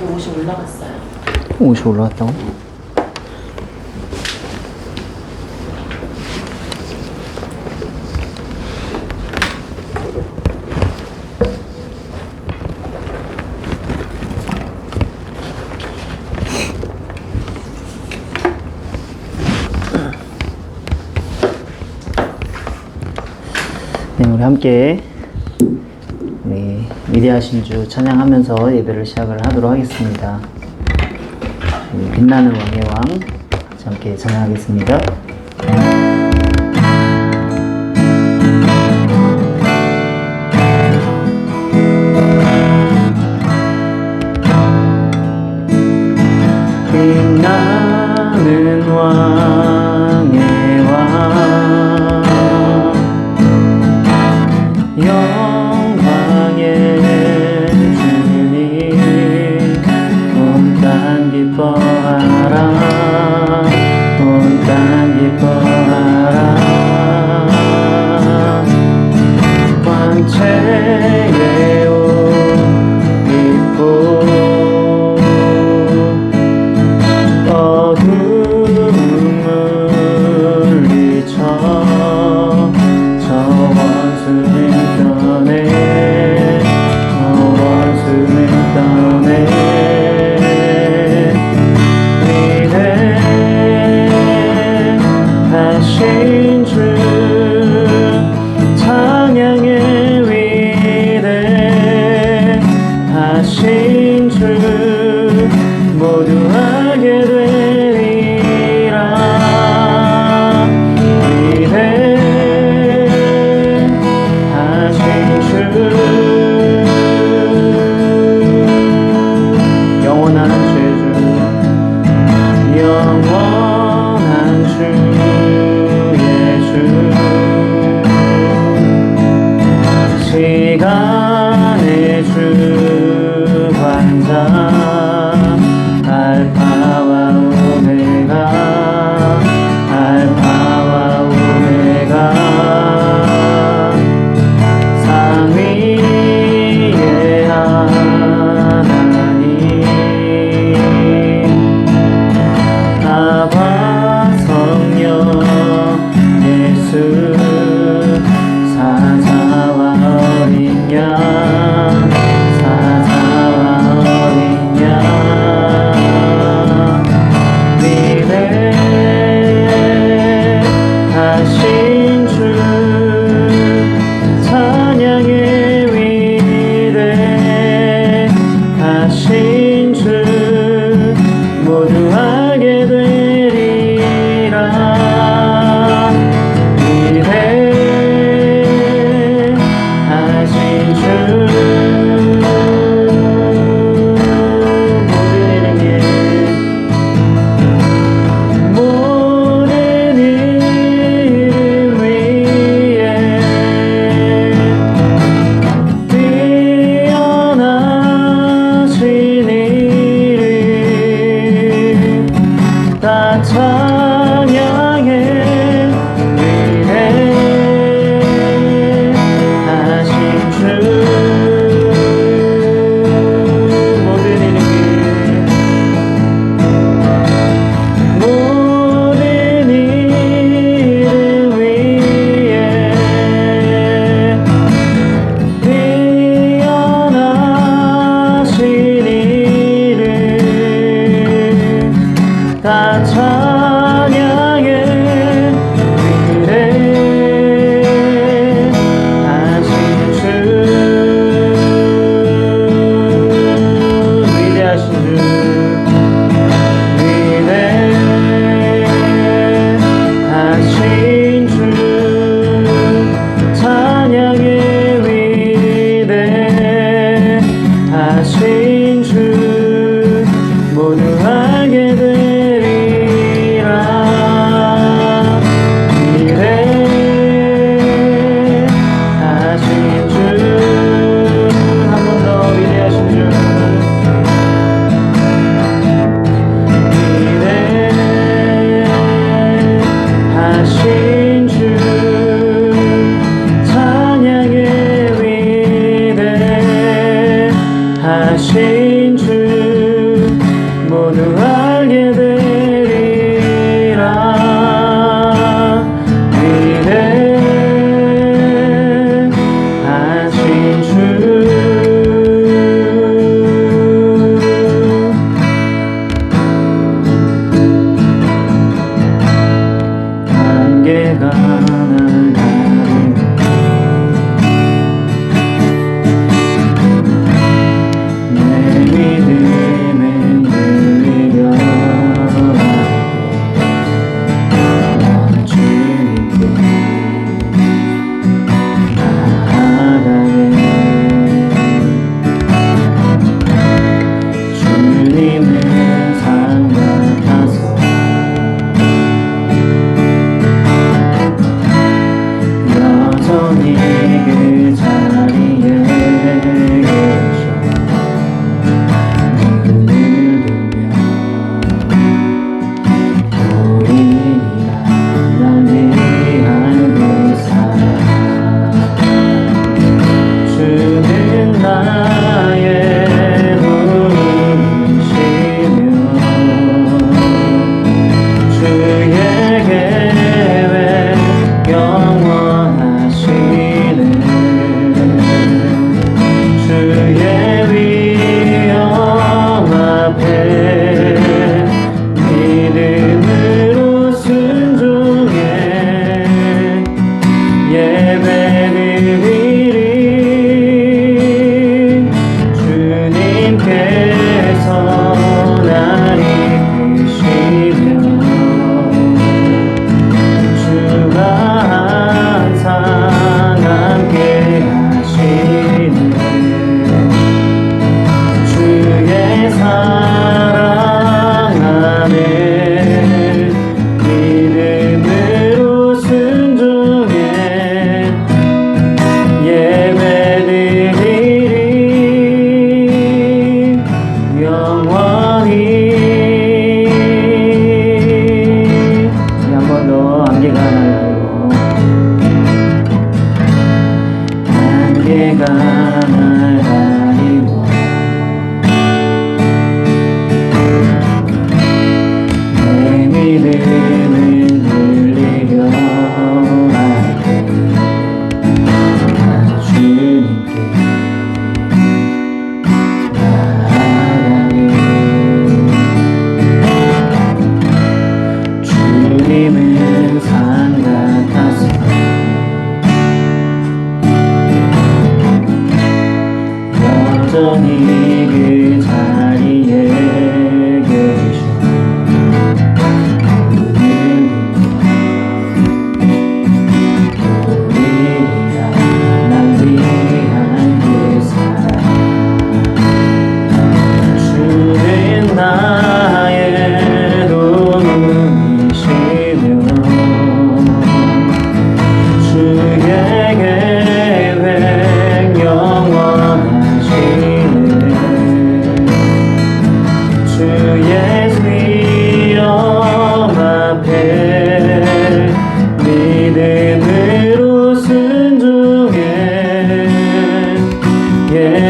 옷이 올라갔어요. 옷이 올라왔다고? 네, 우리 함께 우리 위대하 신주 찬양하면서 예배를 시작을 하도록 하겠습니다. 빛나는 왕의 왕 같이 함께 찬양하겠습니다. 빛나는 왕의 왕 영광의 주님 온 땅 기뻐하라 온 땅 기뻐하라 광채의 옷 입고 어둠을 물리쳐 저 원수는 떠내 저 원수는 떠내 위대하신 주 찬양의 위대하신 주 모두 알게 되리라 위대하신 주 영원한 죄주 영원한 주의 주 시간의 주 환자 알파와 오메가 알파와 오메가 삼위의 하나님 아바 성령 예수 사자와 어린 양 사자와 어린 양 위대하신 주 찬양의 위대하신 주 모두 알게 되리라 위대하신 주 모든 이름 위에 뛰어나신 이름 다 찬양해 위대하신 주 모든 이름 모든 이름 위에 뛰어나신 이름 다 찬양해 위대하신 주 위대하신 주 위대하신 주 찬양의 위대하신 주 모두 알게 되리라 위대하신 주 한 번 더 위대하신 주 위대하신 주 찬양의 위대하신 주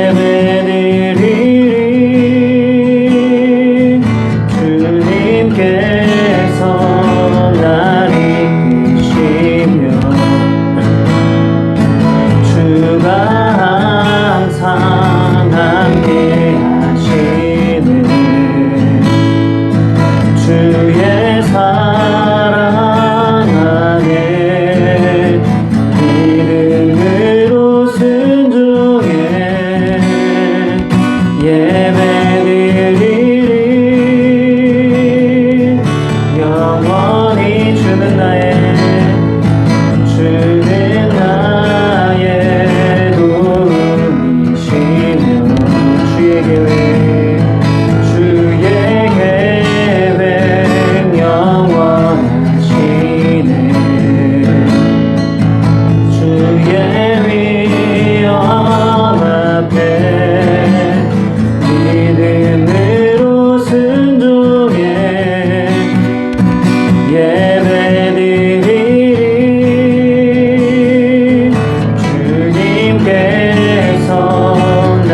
예배드리리 주님께서 날 이끄시며 주가 항상 함께 하시네 주의 사랑 안에 믿음으로 순종해 예배드리리 영원히 주는 나의 도움이시며 주의 계획 영원하시네 주의 위엄 앞에 믿음으로 순종해 예배드리리 주님께서 날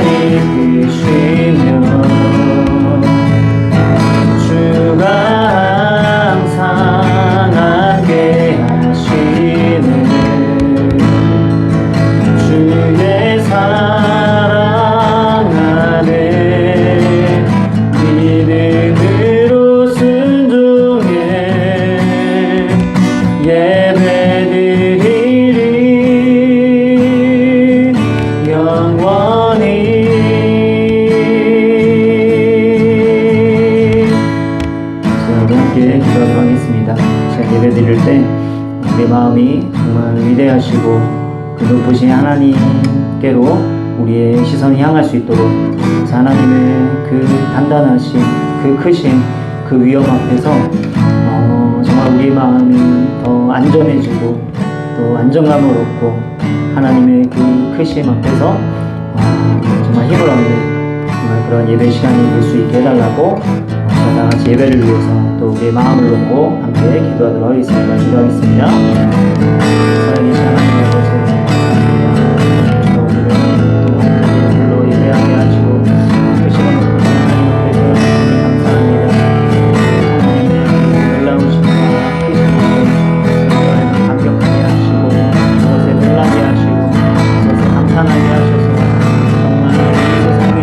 이끄시며 주가 항상 함께 하시네 주의 사랑 안에 믿음으로 순종해 예배드리리 영원히 함께 기도하도록 하겠습니다. 제가 예배드릴 때 우리 마음이 정말 위대하시고 그 높으신 하나님께로 우리의 시선이 향할 수 있도록 하나님의 그 단단하신 그 크신 그 위엄 앞에서 정말 우리 마음이 더 안전해지고 또 안정감을 얻고 하나님의 그 크심 앞에서 정말 힘을 얻는 정말 그런 예배 시간이 될 수 있게 해달라고 다 같이 예배를 위해서 또 우리의 마음을 놓고 함께 기도하도록 하겠습니다. 기도하겠습니다. 살아계신 하나님 아버지 오늘은 또 불로 예배하게 하시고 그 시간 높은 하나님 앞에서 감사합니다. 하나님의 놀라우심과 크심으로 감격하게 하시고 그것에 놀라게 하시고 그것에 감탄하게 하셔서 정말 이 세상에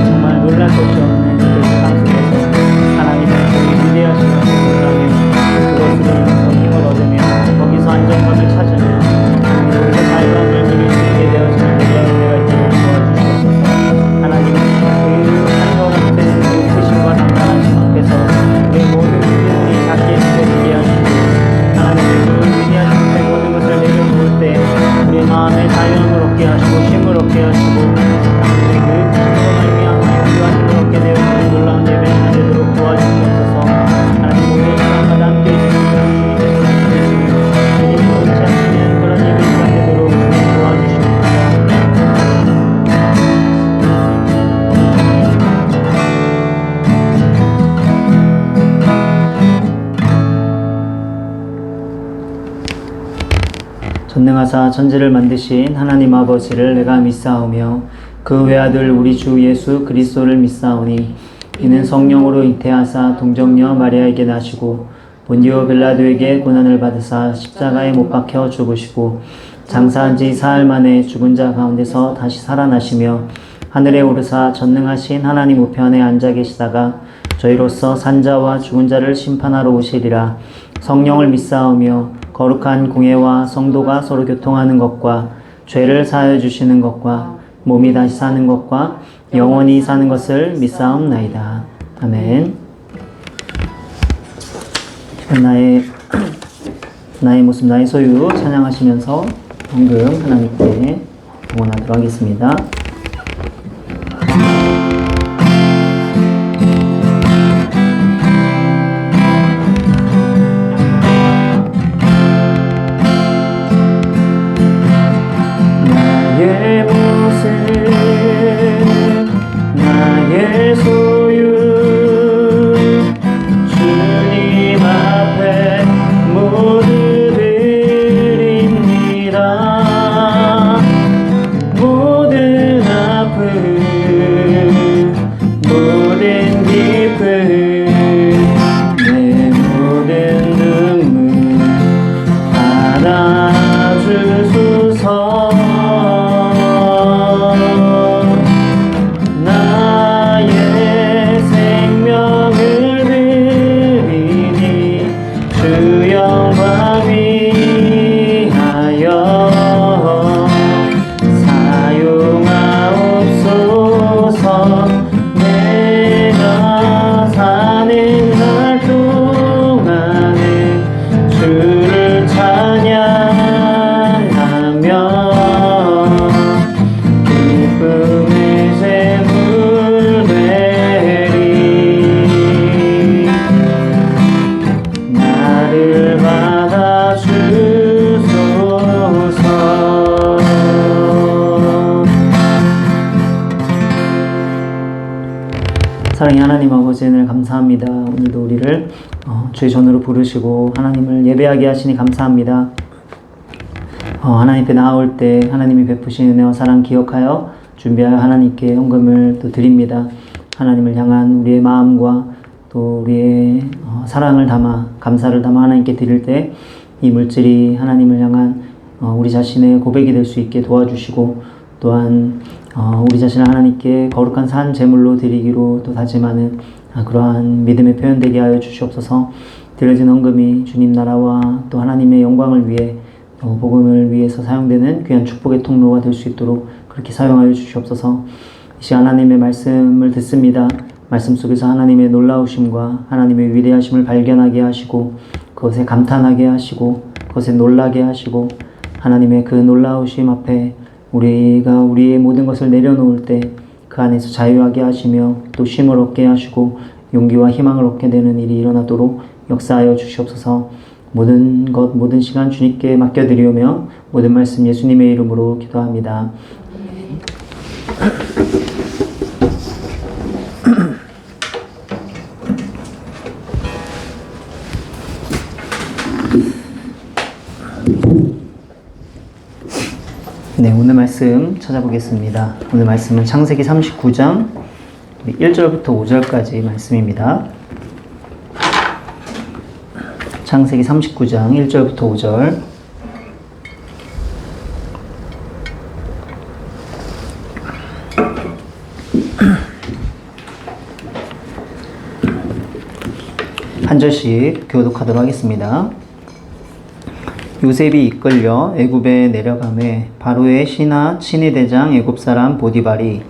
정말 놀랄 것이 없는 그 세상 속에서 하나님의 위대하신 놀라게 그것으로 인해서 힘을 얻으며 거기서 안정감을 찾으며 우리가 자유함을 누릴 수 있게 되어지는 우리의 은혜가 있도록 도와주시옵소서. 하나님의 그 한것 같은 그 크심과 담당하심 앞에서 우리 모든 기운이 작게 느껴지게 하시고 하나님의 그 위대하신 그 모든 것을 내려놓을 때 우리의 마음에 자유함을 얻게 하시고 힘을 얻게 하시고 하나님의 그 크심으로 말미암아 우리와 힘을 얻게 되어지는 놀라운 예배 시간 되도록 도와주시옵소서. 하나님 오늘 시간마다 함께 해주시는 주님이 놓지 않으시는 그런 예배 시간 되도록 도와주시옵소서. 전능하사 천지를 만드신 하나님 아버지를 내가 믿사오며 그 외아들 우리 주 예수 그리스도를 믿사오니 이는 성령으로 잉태하사 동정녀 마리아에게 나시고 본디오 빌라도에게 고난을 받으사 십자가에 못 박혀 죽으시고 장사한 지 사흘 만에 죽은 자 가운데서 다시 살아나시며 하늘에 오르사 전능하신 하나님 우편에 앉아 계시다가 저희로서 산자와 죽은 자를 심판하러 오시리라. 성령을 믿사오며 거룩한 공예와 성도가 서로 교통하는 것과 죄를 사하여 주시는 것과 몸이 다시 사는 것과 영원히 사는 것을 믿사옵나이다. 아멘. 나의 모습 나의 소유 찬양하시면서 방금 하나님께 응원하도록 하겠습니다. 나의 모습 나의 소유 주님 앞에 모두 드립니다. 모든 사랑의 하나님 아버지 은혜를 감사합니다. 오늘도 우리를 주의 전으로 부르시고 하나님을 예배하게 하시니 감사합니다. 하나님 앞에 나아올 때 하나님이 베푸신 은혜와 사랑 기억하여 준비하여 하나님께 헌금을 또 드립니다. 하나님을 향한 우리의 마음과 또 우리의 사랑을 담아 감사를 담아 하나님께 드릴 때 이 물질이 하나님을 향한 우리 자신의 고백이 될 수 있게 도와주시고 또한 우리 자신을 하나님께 거룩한 산 제물로 드리기로 또 다짐하는 그러한 믿음의 표현되게 하여 주시옵소서. 드려진 헌금이 주님 나라와 또 하나님의 영광을 위해 복음을 위해서 사용되는 귀한 축복의 통로가 될 수 있도록 그렇게 사용하여 주시옵소서. 이 시간 하나님의 말씀을 듣습니다. 말씀 속에서 하나님의 놀라우심과 하나님의 위대하심을 발견하게 하시고 그것에 감탄하게 하시고 그것에 놀라게 하시고 하나님의 그 놀라우심 앞에 우리가 우리의 모든 것을 내려놓을 때 그 안에서 자유하게 하시며 또 쉼을 얻게 하시고 용기와 희망을 얻게 되는 일이 일어나도록 역사하여 주시옵소서. 모든 것 모든 시간 주님께 맡겨드리오며 모든 말씀 예수님의 이름으로 기도합니다. 네, 오늘 말씀 찾아보겠습니다. 오늘 말씀은 창세기 39장 1절부터 5절까지 말씀입니다. 창세기 39장 1절부터 5절. 한 절씩 교독하도록 하겠습니다. 요셉이 이끌려 애굽에 내려가매 바로의 신하 친위대장 애굽 사람 보디발이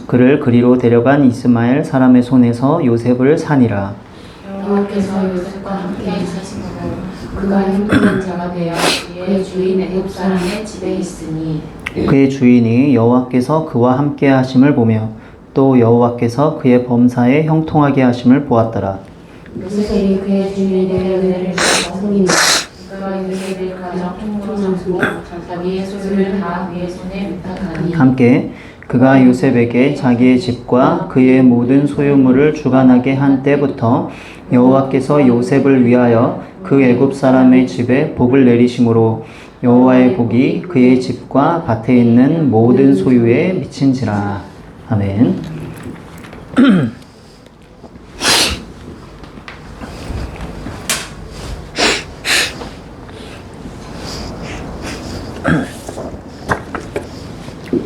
그를 그리로 데려간 이스마엘 사람의 손에서 요셉을 사니라. 여호와께서 요셉과 함께 있으시고 그가 힘있는 자가 되어 그의 주인 애굽 사람의 집에 있으니 그의 주인이 여호와께서 그와 함께 하심을 보며 또 여호와께서 그의 범사에 형통하게 하심을 보았더라. 요셉이 그의 주인에게 은혜를 베풀니 그가 요셉을 가장 통솔하고 자기의 소유를 다 그의 손에 위탁하니 함께 그가 요셉에게 자기의 집과 그의 모든 소유물을 주관하게 한 때부터 여호와께서 요셉을 위하여 그 애굽 사람의 집에 복을 내리심으로 여호와의 복이 그의 집과 밭에 있는 모든 소유에 미친지라. 아멘.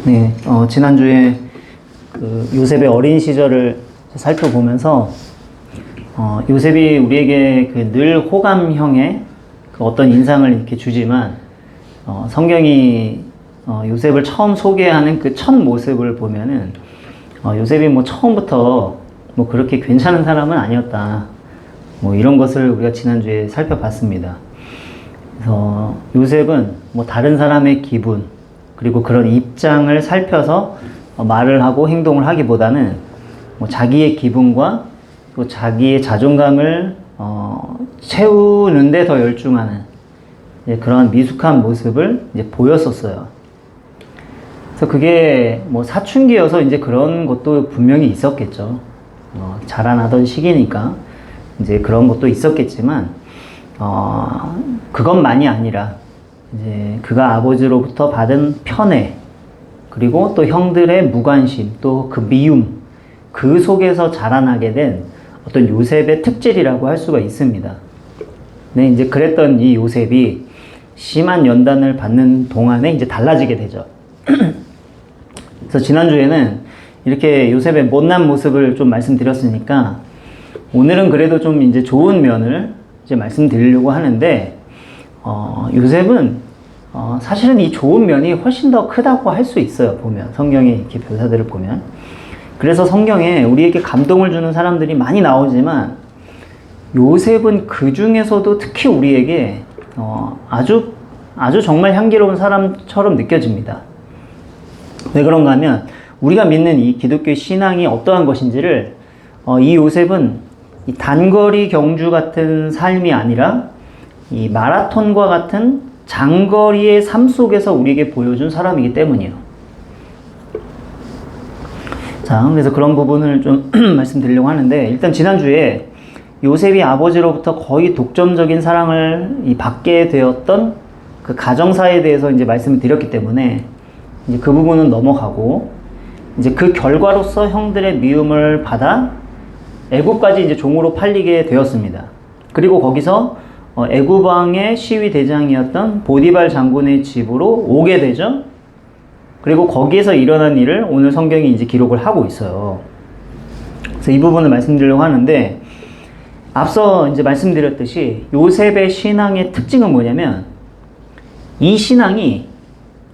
네, 지난주에 그 요셉의 어린 시절을 살펴보면서 요셉이 우리에게 그 늘 호감형의 그 어떤 인상을 이렇게 주지만 성경이 요셉을 처음 소개하는 그 첫 모습을 보면은 요셉이 뭐 처음부터 뭐 그렇게 괜찮은 사람은 아니었다. 뭐 이런 것을 우리가 지난주에 살펴봤습니다. 그래서 요셉은 뭐 다른 사람의 기분 그리고 그런 입장을 살펴서 말을 하고 행동을 하기보다는 뭐 자기의 기분과 또 자기의 자존감을 채우는데 더 열중하는 그런 미숙한 모습을 이제 보였었어요. 그래서 그게 뭐 사춘기여서 이제 그런 것도 분명히 있었겠죠. 자라나던 시기니까 이제 그런 것도 있었겠지만 그것만이 아니라 이제 그가 아버지로부터 받은 편애 그리고 또 형들의 무관심 또 그 미움 그 속에서 자라나게 된 어떤 요셉의 특질이라고 할 수가 있습니다. 네, 이제 그랬던 이 요셉이 심한 연단을 받는 동안에 이제 달라지게 되죠. 그래서 지난주에는 이렇게 요셉의 못난 모습을 좀 말씀드렸으니까 오늘은 그래도 좀 이제 좋은 면을 이제 말씀드리려고 하는데 요셉은 사실은 이 좋은 면이 훨씬 더 크다고 할 수 있어요. 보면 성경의 이렇게 묘사들을 보면 그래서 성경에 우리에게 감동을 주는 사람들이 많이 나오지만 요셉은 그 중에서도 특히 우리에게 아주 정말 향기로운 사람처럼 느껴집니다. 왜 그런가 하면 우리가 믿는 이 기독교의 신앙이 어떠한 것인지를 이 요셉은 이 단거리 경주 같은 삶이 아니라 이 마라톤과 같은 장거리의 삶 속에서 우리에게 보여준 사람이기 때문이에요. 자, 자, 그래서 그런 부분을 좀 말씀드리려고 하는데, 일단 지난주에 요셉이 아버지로부터 거의 독점적인 사랑을 받게 되었던 그 가정사에 대해서 이제 말씀을 드렸기 때문에 이제 그 부분은 넘어가고, 이제 그 결과로서 형들의 미움을 받아 애굽까지 이제 종으로 팔리게 되었습니다. 그리고 거기서 애굽 왕의 시위 대장이었던 보디발 장군의 집으로 오게 되죠. 그리고 거기에서 일어난 일을 오늘 성경이 이제 기록을 하고 있어요. 그래서 이 부분을 말씀드리려고 하는데, 앞서 이제 말씀드렸듯이 요셉의 신앙의 특징은 뭐냐면, 이 신앙이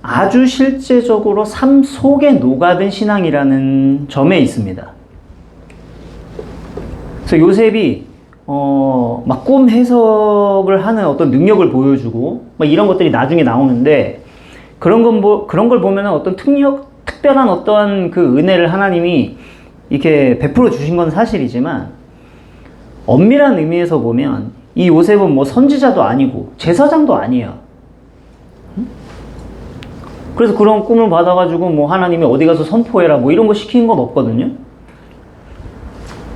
아주 실제적으로 삶 속에 녹아든 신앙이라는 점에 있습니다. 그래서 요셉이 막 꿈 해석을 하는 어떤 능력을 보여주고 막 이런 것들이 나중에 나오는데, 그런 걸 보면은 어떤 특별한 어떠한 그 은혜를 하나님이 이렇게 베풀어 주신 건 사실이지만, 엄밀한 의미에서 보면 이 요셉은 뭐 선지자도 아니고 제사장도 아니에요. 그래서 그런 꿈을 받아가지고 뭐 하나님이 어디 가서 선포해라 뭐 이런 거 시킨 건 없거든요.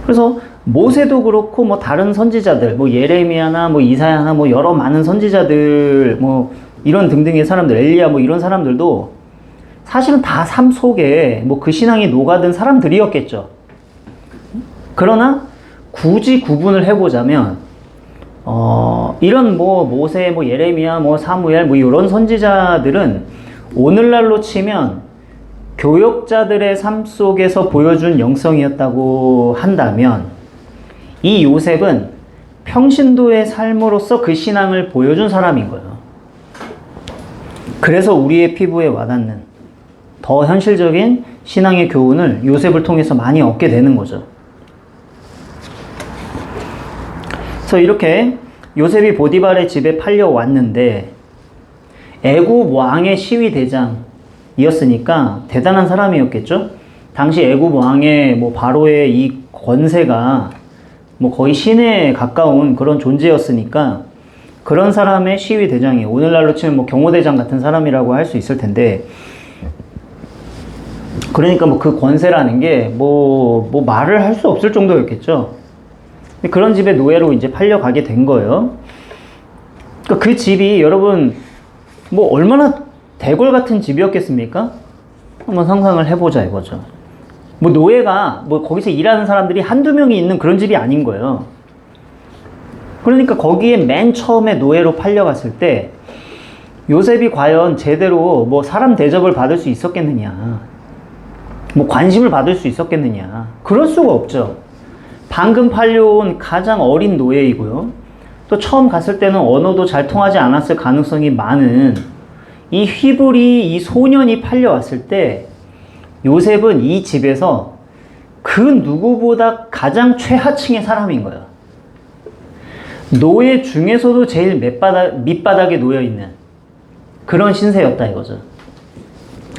그래서 모세도 그렇고 뭐 다른 선지자들, 뭐 예레미야나 뭐 이사야나 뭐 여러 많은 선지자들, 뭐 이런 등등의 사람들, 엘리야 뭐 이런 사람들도 사실은 다 삶 속에 뭐 그 신앙이 녹아든 사람들이었겠죠. 그러나 굳이 구분을 해보자면 이런 뭐 모세, 뭐 예레미야, 뭐 사무엘, 뭐 이런 선지자들은 오늘날로 치면 교역자들의 삶 속에서 보여준 영성이었다고 한다면, 이 요셉은 평신도의 삶으로서 그 신앙을 보여준 사람인 거예요. 그래서 우리의 피부에 와닿는 더 현실적인 신앙의 교훈을 요셉을 통해서 많이 얻게 되는 거죠. 그래서 이렇게 요셉이 보디발의 집에 팔려왔는데, 애굽 왕의 시위 대장이었으니까 대단한 사람이었겠죠? 당시 애굽 왕의 뭐 바로의 이 권세가 뭐 거의 신에 가까운 그런 존재였으니까, 그런 사람의 시위 대장이 오늘날로 치면 뭐 경호대장 같은 사람이라고 할 수 있을 텐데, 그러니까 뭐 그 권세라는 게 뭐 말을 할 수 없을 정도였겠죠. 그런 집에 노예로 이제 팔려가게 된 거예요. 그러니까 그 집이 여러분 뭐 얼마나 대궐 같은 집이었겠습니까? 한번 상상을 해보자 이거죠. 뭐 노예가 뭐 거기서 일하는 사람들이 한두 명이 있는 그런 집이 아닌 거예요. 그러니까 거기에 맨 처음에 노예로 팔려갔을 때 요셉이 과연 제대로 뭐 사람 대접을 받을 수 있었겠느냐, 뭐 관심을 받을 수 있었겠느냐, 그럴 수가 없죠. 방금 팔려온 가장 어린 노예이고요, 또 처음 갔을 때는 언어도 잘 통하지 않았을 가능성이 많은 이 히브리 이 소년이 팔려왔을 때, 요셉은 이 집에서 그 누구보다 가장 최하층의 사람인 거예요. 노예 중에서도 제일 밑바닥에 놓여있는 그런 신세였다 이거죠.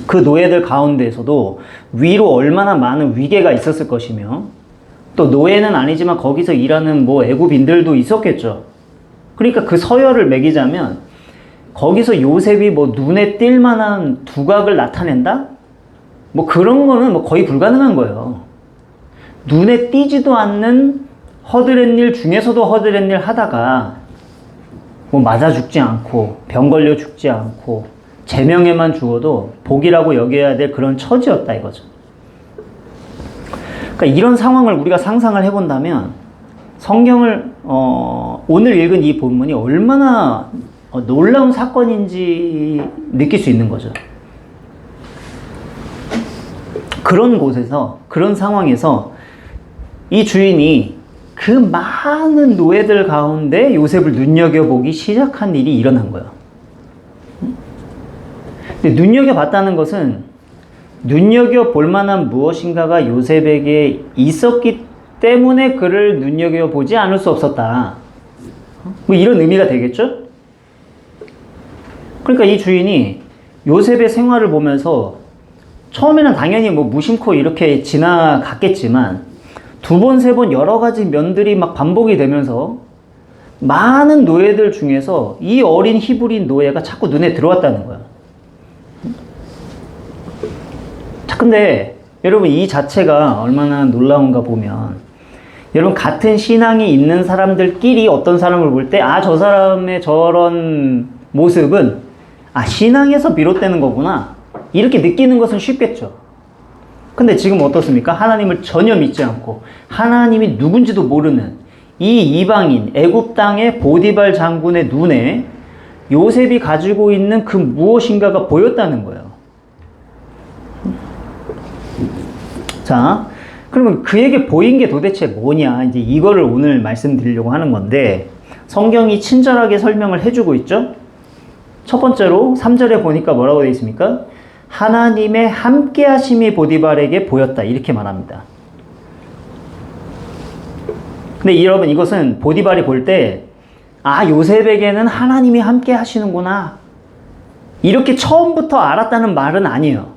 그 노예들 가운데에서도 위로 얼마나 많은 위계가 있었을 것이며, 또 노예는 아니지만 거기서 일하는 뭐 애굽인들도 있었겠죠. 그러니까 그 서열을 매기자면, 거기서 요셉이 뭐 눈에 띌 만한 두각을 나타낸다? 뭐 그런 거는 뭐 거의 불가능한 거예요. 눈에 띄지도 않는 허드렛일 중에서도 허드렛일 하다가 뭐 맞아 죽지 않고 병 걸려 죽지 않고 제명에만 죽어도 복이라고 여겨야 될 그런 처지였다 이거죠. 그러니까 이런 상황을 우리가 상상을 해본다면, 성경을 오늘 읽은 이 본문이 얼마나 놀라운 사건인지 느낄 수 있는 거죠. 그런 곳에서, 그런 상황에서 이 주인이 그 많은 노예들 가운데 요셉을 눈여겨보기 시작한 일이 일어난 거예요. 근데 눈여겨봤다는 것은 눈여겨볼 만한 무엇인가가 요셉에게 있었기 때문에 그를 눈여겨보지 않을 수 없었다, 뭐 이런 의미가 되겠죠? 그러니까 이 주인이 요셉의 생활을 보면서 처음에는 당연히 뭐 무심코 이렇게 지나갔겠지만, 두 번, 세 번 여러 가지 면들이 막 반복이 되면서 많은 노예들 중에서 이 어린 히브리 노예가 자꾸 눈에 들어왔다는 거야. 자, 근데 여러분 이 자체가 얼마나 놀라운가 보면, 여러분 같은 신앙이 있는 사람들끼리 어떤 사람을 볼 때 아, 저 사람의 저런 모습은 아, 신앙에서 비롯되는 거구나 이렇게 느끼는 것은 쉽겠죠. 근데 지금 어떻습니까? 하나님을 전혀 믿지 않고 하나님이 누군지도 모르는 이 이방인 애굽 땅의 보디발 장군의 눈에 요셉이 가지고 있는 그 무엇인가가 보였다는 거예요. 자, 그러면 그에게 보인 게 도대체 뭐냐? 이제 이거를 오늘 말씀드리려고 하는 건데, 성경이 친절하게 설명을 해주고 있죠? 첫 번째로 3절에 보니까 뭐라고 되어 있습니까? 하나님의 함께 하심이 보디발에게 보였다. 이렇게 말합니다. 근데 여러분 이것은 보디발이 볼 때, 아, 요셉에게는 하나님이 함께 하시는구나. 이렇게 처음부터 알았다는 말은 아니에요.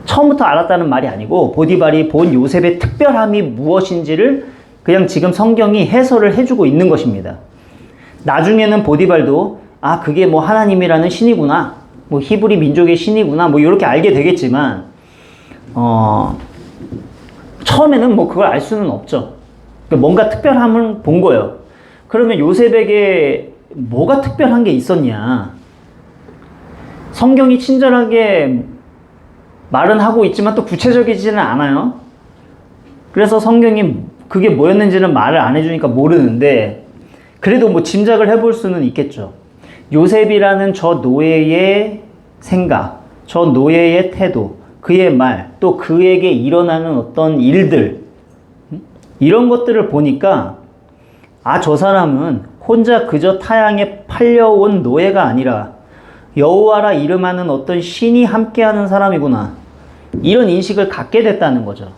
처음부터 알았다는 말이 아니고 보디발이 본 요셉의 특별함이 무엇인지를 그냥 지금 성경이 해설을 해주고 있는 것입니다. 나중에는 보디발도 아, 그게 뭐 하나님이라는 신이구나, 뭐 히브리 민족의 신이구나, 뭐 이렇게 알게 되겠지만 처음에는 뭐 그걸 알 수는 없죠. 뭔가 특별함을 본 거예요. 그러면 요셉에게 뭐가 특별한 게 있었냐? 성경이 친절하게 말은 하고 있지만 또 구체적이지는 않아요. 그래서 성경이 그게 뭐였는지는 말을 안 해주니까 모르는데, 그래도 뭐 짐작을 해볼 수는 있겠죠. 요셉이라는 저 노예의 생각, 저 노예의 태도, 그의 말, 또 그에게 일어나는 어떤 일들, 이런 것들을 보니까 아, 저 사람은 혼자 그저 타향에 팔려온 노예가 아니라 여호와라 이름하는 어떤 신이 함께하는 사람이구나, 이런 인식을 갖게 됐다는 거죠.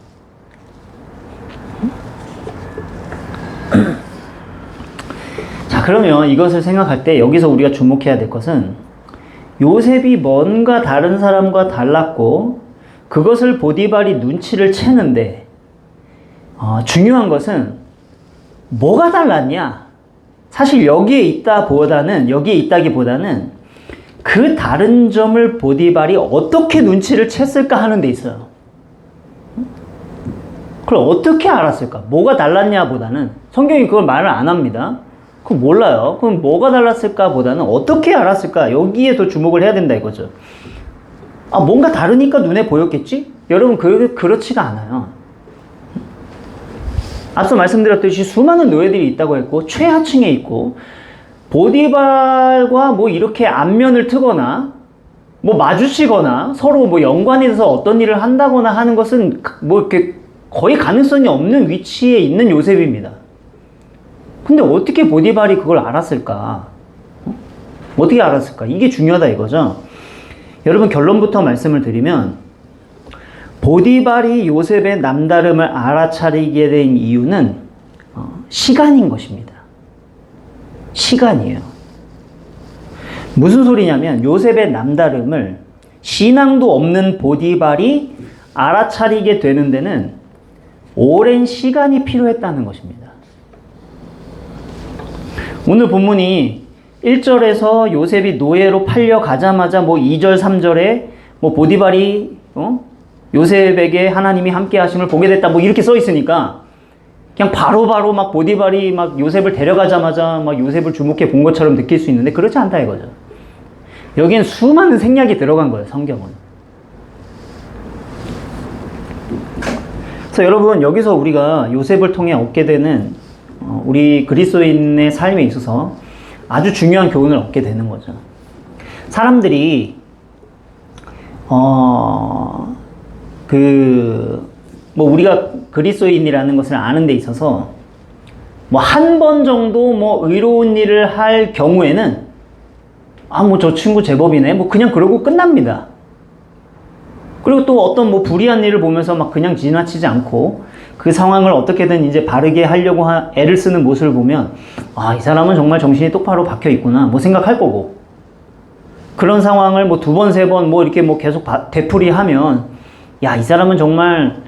자, 그러면 이것을 생각할 때 여기서 우리가 주목해야 될 것은 요셉이 뭔가 다른 사람과 달랐고 그것을 보디발이 눈치를 채는데 중요한 것은 뭐가 달랐냐? 사실 여기에 있다기보다는 그 다른 점을 보디발이 어떻게 눈치를 챘을까 하는 데 있어요. 그걸 어떻게 알았을까? 뭐가 달랐냐 보다는, 성경이 그걸 말을 안 합니다. 그거 몰라요. 그럼 뭐가 달랐을까 보다는 어떻게 알았을까? 여기에 더 주목을 해야 된다 이거죠. 아, 뭔가 다르니까 눈에 보였겠지? 여러분, 그렇지가 않아요. 앞서 말씀드렸듯이 수많은 노예들이 있다고 했고 최하층에 있고, 보디발과 뭐 이렇게 안면을 트거나 뭐 마주치거나 서로 뭐 연관이 돼서 어떤 일을 한다거나 하는 것은 뭐 이렇게 거의 가능성이 없는 위치에 있는 요셉입니다. 근데 어떻게 보디발이 그걸 알았을까? 어떻게 알았을까? 이게 중요하다 이거죠. 여러분, 결론부터 말씀을 드리면 보디발이 요셉의 남다름을 알아차리게 된 이유는 시간인 것입니다. 시간이에요. 무슨 소리냐면 요셉의 남다름을 신앙도 없는 보디발이 알아차리게 되는 데는 오랜 시간이 필요했다는 것입니다. 오늘 본문이 1절에서 요셉이 노예로 팔려가자마자 뭐 2절, 3절에 뭐 보디발이 요셉에게 하나님이 함께 하심을 보게 됐다 뭐 이렇게 써 있으니까 그냥 바로바로 막 보디발이 막 요셉을 데려가자마자 막 요셉을 주목해 본 것처럼 느낄 수 있는데 그렇지 않다 이거죠. 여기엔 수많은 생략이 들어간 거예요, 성경은. 그래서 여러분, 여기서 우리가 요셉을 통해 얻게 되는 우리 그리스도인의 삶에 있어서 아주 중요한 교훈을 얻게 되는 거죠. 사람들이 뭐 우리가 그리스도인이라는 것을 아는 데 있어서 뭐 한 번 정도 뭐 의로운 일을 할 경우에는 뭐 저 친구 제법이네 뭐 그냥 그러고 끝납니다. 그리고 또 어떤 뭐 불의한 일을 보면서 막 그냥 지나치지 않고 그 상황을 어떻게든 이제 바르게 하려고 애를 쓰는 모습을 보면 이 사람은 정말 정신이 똑바로 박혀 있구나 뭐 생각할 거고, 그런 상황을 뭐 두 번, 세 번 뭐 이렇게 뭐 계속 되풀이하면 야, 이 사람은 정말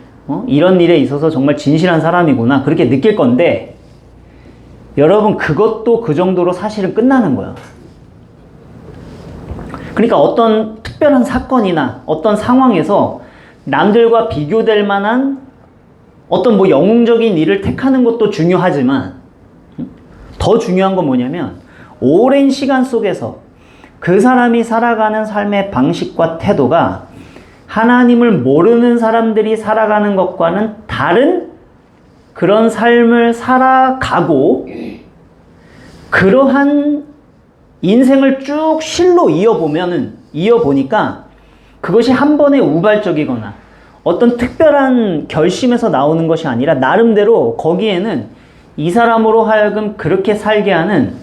이런 일에 있어서 정말 진실한 사람이구나 그렇게 느낄 건데, 여러분, 그것도 그 정도로 사실은 끝나는 거예요. 그러니까 어떤 특별한 사건이나 어떤 상황에서 남들과 비교될 만한 어떤 뭐 영웅적인 일을 택하는 것도 중요하지만 더 중요한 건 뭐냐면 오랜 시간 속에서 그 사람이 살아가는 삶의 방식과 태도가 하나님을 모르는 사람들이 살아가는 것과는 다른 그런 삶을 살아가고 그러한 인생을 쭉 실로 이어보니까 그것이 한 번에 우발적이거나 어떤 특별한 결심에서 나오는 것이 아니라 나름대로 거기에는 이 사람으로 하여금 그렇게 살게 하는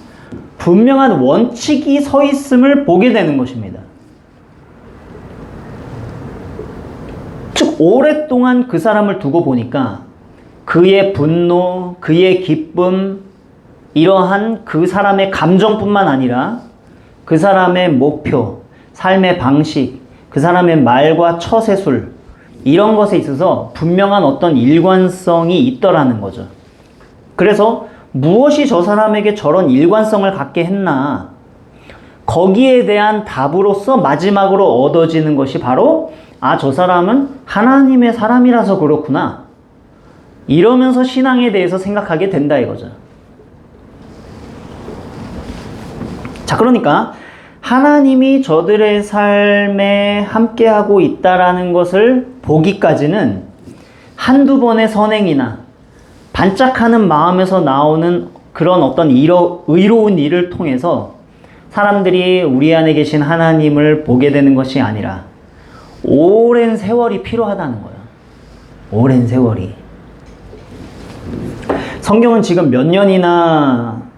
분명한 원칙이 서 있음을 보게 되는 것입니다. 즉 오랫동안 그 사람을 두고 보니까 그의 분노, 그의 기쁨, 이러한 그 사람의 감정뿐만 아니라 그 사람의 목표, 삶의 방식, 그 사람의 말과 처세술 이런 것에 있어서 분명한 어떤 일관성이 있더라는 거죠. 그래서 무엇이 저 사람에게 저런 일관성을 갖게 했나, 거기에 대한 답으로서 마지막으로 얻어지는 것이 바로 저 사람은 하나님의 사람이라서 그렇구나, 이러면서 신앙에 대해서 생각하게 된다 이거죠. 자, 그러니까 하나님이 저들의 삶에 함께하고 있다라는 것을 보기까지는 한두 번의 선행이나 반짝하는 마음에서 나오는 그런 어떤 의로운 일을 통해서 사람들이 우리 안에 계신 하나님을 보게 되는 것이 아니라 오랜 세월이 필요하다는 거예요. 오랜 세월이. 성경은 지금 몇 년이나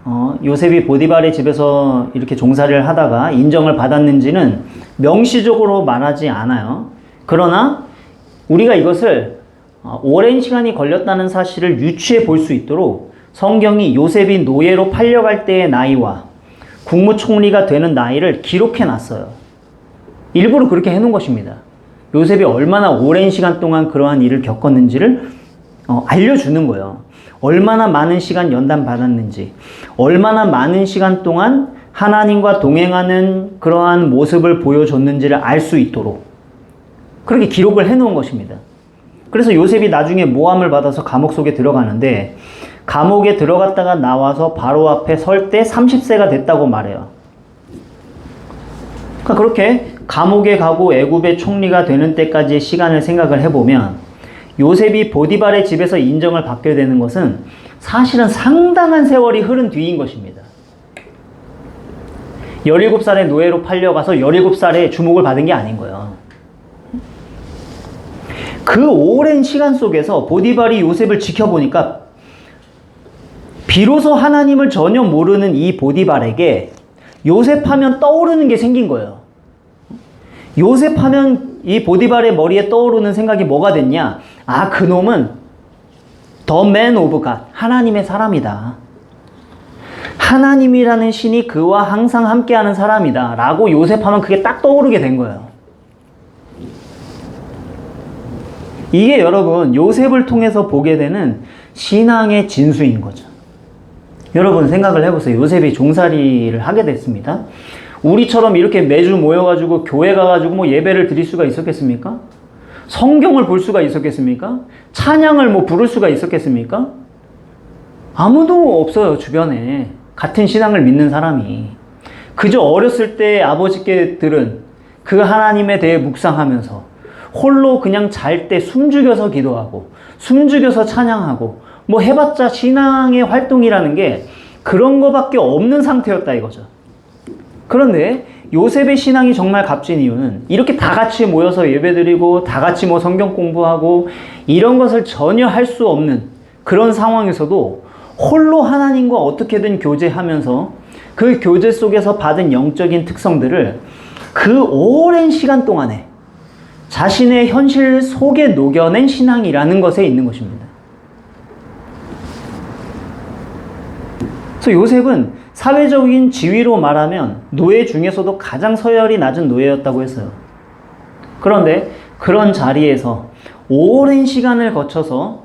요셉이 보디발의 집에서 이렇게 종살이를 하다가 인정을 받았는지는 명시적으로 말하지 않아요. 그러나 우리가 이것을 오랜 시간이 걸렸다는 사실을 유추해 볼 수 있도록 성경이 요셉이 노예로 팔려갈 때의 나이와 국무총리가 되는 나이를 기록해 놨어요. 일부러 그렇게 해놓은 것입니다. 요셉이 얼마나 오랜 시간 동안 그러한 일을 겪었는지를 알려주는 거예요. 얼마나 많은 시간 연단 받았는지, 얼마나 많은 시간 동안 하나님과 동행하는 그러한 모습을 보여줬는지를 알 수 있도록 그렇게 기록을 해놓은 것입니다. 그래서 요셉이 나중에 모함을 받아서 감옥 속에 들어가는데, 감옥에 들어갔다가 나와서 바로 앞에 설 때 30세가 됐다고 말해요. 그러니까 그렇게 감옥에 가고 애굽의 총리가 되는 때까지의 시간을 생각을 해보면 요셉이 보디발의 집에서 인정을 받게 되는 것은 사실은 상당한 세월이 흐른 뒤인 것입니다. 17살의 노예로 팔려가서 17살에 주목을 받은 게 아닌 거예요. 그 오랜 시간 속에서 보디발이 요셉을 지켜보니까 비로소 하나님을 전혀 모르는 이 보디발에게 요셉하면 떠오르는 게 생긴 거예요. 요셉하면 이 보디발의 머리에 떠오르는 생각이 뭐가 됐냐? 그놈은 The Man of God, 하나님의 사람이다. 하나님이라는 신이 그와 항상 함께하는 사람이다 라고 요셉하면 그게 딱 떠오르게 된 거예요. 이게 여러분 요셉을 통해서 보게 되는 신앙의 진수인 거죠. 여러분 생각을 해보세요. 요셉이 종살이를 하게 됐습니다. 우리처럼 이렇게 매주 모여가지고 교회 가가지고 뭐 예배를 드릴 수가 있었겠습니까? 성경을 볼 수가 있었겠습니까? 찬양을 부를 수가 있었겠습니까? 아무도 없어요, 주변에. 같은 신앙을 믿는 사람이. 그저 어렸을 때 아버지께 들은 그 하나님에 대해 묵상하면서 홀로 그냥 잘 때 숨죽여서 기도하고 숨죽여서 찬양하고 해봤자 신앙의 활동이라는 게 그런 거밖에 없는 상태였다 이거죠. 그런데 요셉의 신앙이 정말 값진 이유는 이렇게 다 같이 모여서 예배드리고 다 같이 성경 공부하고 이런 것을 전혀 할 수 없는 그런 상황에서도 홀로 하나님과 어떻게든 교제하면서 그 교제 속에서 받은 영적인 특성들을 그 오랜 시간 동안에 자신의 현실 속에 녹여낸 신앙이라는 것에 있는 것입니다. 그래서 요셉은 사회적인 지위로 말하면 노예 중에서도 가장 서열이 낮은 노예였다고 했어요. 그런데 그런 자리에서 오랜 시간을 거쳐서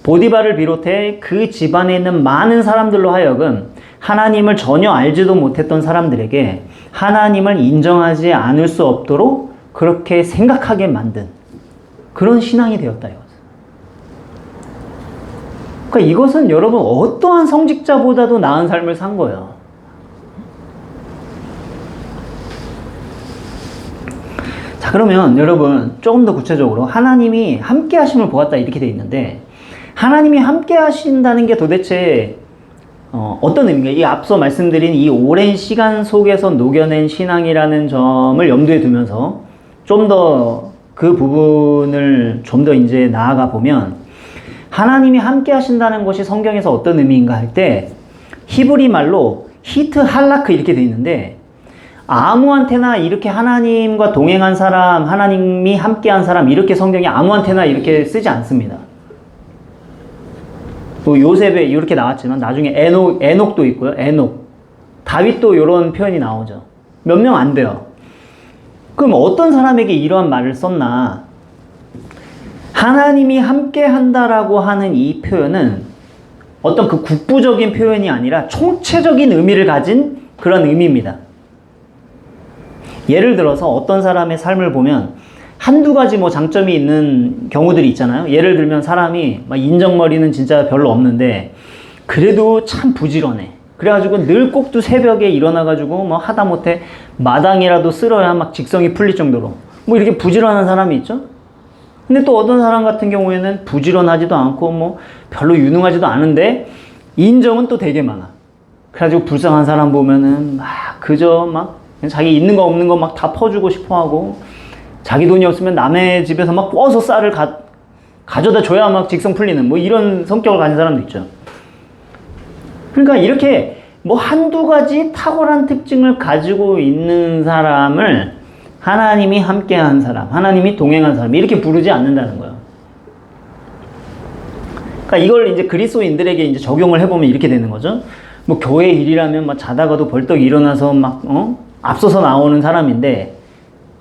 보디발을 비롯해 그 집안에 있는 많은 사람들로 하여금 하나님을 전혀 알지도 못했던 사람들에게 하나님을 인정하지 않을 수 없도록 그렇게 생각하게 만든 그런 신앙이 되었다 이거죠. 그러니까 이것은 여러분 어떠한 성직자보다도 나은 삶을 산 거예요. 자, 그러면 여러분 조금 더 구체적으로 하나님이 함께 하심을 보았다 이렇게 돼 있는데, 하나님이 함께 하신다는 게 도대체 어떤 의미인가? 이 앞서 말씀드린 이 오랜 시간 속에서 녹여낸 신앙이라는 점을 염두에 두면서 좀 더 그 부분을 좀 더 이제 나아가 보면, 하나님이 함께 하신다는 것이 성경에서 어떤 의미인가 할 때 히브리 말로 히트 할라크 이렇게 돼 있는데, 아무한테나 이렇게 하나님과 동행한 사람, 하나님이 함께한 사람 이렇게 성경이 아무한테나 이렇게 쓰지 않습니다. 또 요셉에 이렇게 나왔지만 나중에 에녹도 있고요. 에녹, 다윗도 이런 표현이 나오죠. 몇 명 안 돼요. 그럼 어떤 사람에게 이러한 말을 썼나? 하나님이 함께 한다라고 하는 이 표현은 어떤 그 국부적인 표현이 아니라 총체적인 의미를 가진 그런 의미입니다. 예를 들어서 어떤 사람의 삶을 보면 한두 가지 뭐 장점이 있는 경우들이 있잖아요. 예를 들면 사람이 막 인정머리는 진짜 별로 없는데 그래도 참 부지런해. 그래가지고 늘 꼭두 새벽에 일어나가지고 뭐 하다못해 마당이라도 쓸어야 막 직성이 풀릴 정도로 뭐 이렇게 부지런한 사람이 있죠. 근데 또 어떤 사람 같은 경우에는 부지런하지도 않고 뭐 별로 유능하지도 않은데 인정은 또 되게 많아. 그래가지고 불쌍한 사람 보면은 막 그저 막 자기 있는 거 없는 거 막 다 퍼주고 싶어 하고, 자기 돈이 없으면 남의 집에서 막 꿔서 쌀을 가져다 줘야 막 직성 풀리는 뭐 이런 성격을 가진 사람도 있죠. 그러니까 이렇게 뭐 한두 가지 탁월한 특징을 가지고 있는 사람을 하나님이 함께한 사람, 하나님이 동행한 사람 이렇게 부르지 않는다는 거예요. 그러니까 이걸 이제 그리스도인들에게 이제 적용을 해보면 이렇게 되는 거죠. 뭐 교회 일이라면 막 자다가도 벌떡 일어나서 막 앞서서 나오는 사람인데,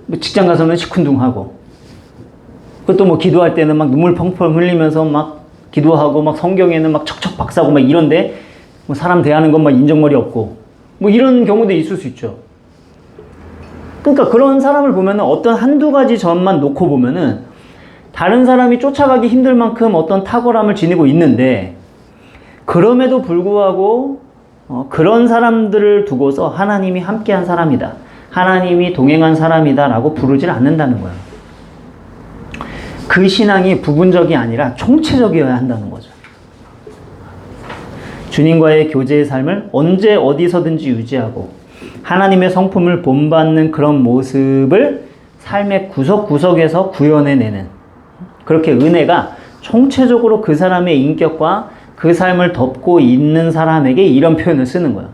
뭐 직장 가서는 시큰둥하고, 그것도 뭐 기도할 때는 막 눈물 펑펑 흘리면서 막 기도하고, 막 성경에는 막 척척 박사고 막 이런데, 뭐 사람 대하는 건 막 인정머리 없고, 뭐 이런 경우도 있을 수 있죠. 그러니까 그런 사람을 보면은 어떤 한두 가지 점만 놓고 보면은 다른 사람이 쫓아가기 힘들 만큼 어떤 탁월함을 지니고 있는데, 그럼에도 불구하고 그런 사람들을 두고서 하나님이 함께한 사람이다, 하나님이 동행한 사람이다 라고 부르질 않는다는 거예요. 그 신앙이 부분적이 아니라 총체적이어야 한다는 거죠. 주님과의 교제의 삶을 언제 어디서든지 유지하고 하나님의 성품을 본받는 그런 모습을 삶의 구석구석에서 구현해내는, 그렇게 은혜가 총체적으로 그 사람의 인격과 그 삶을 덮고 있는 사람에게 이런 표현을 쓰는 거예요.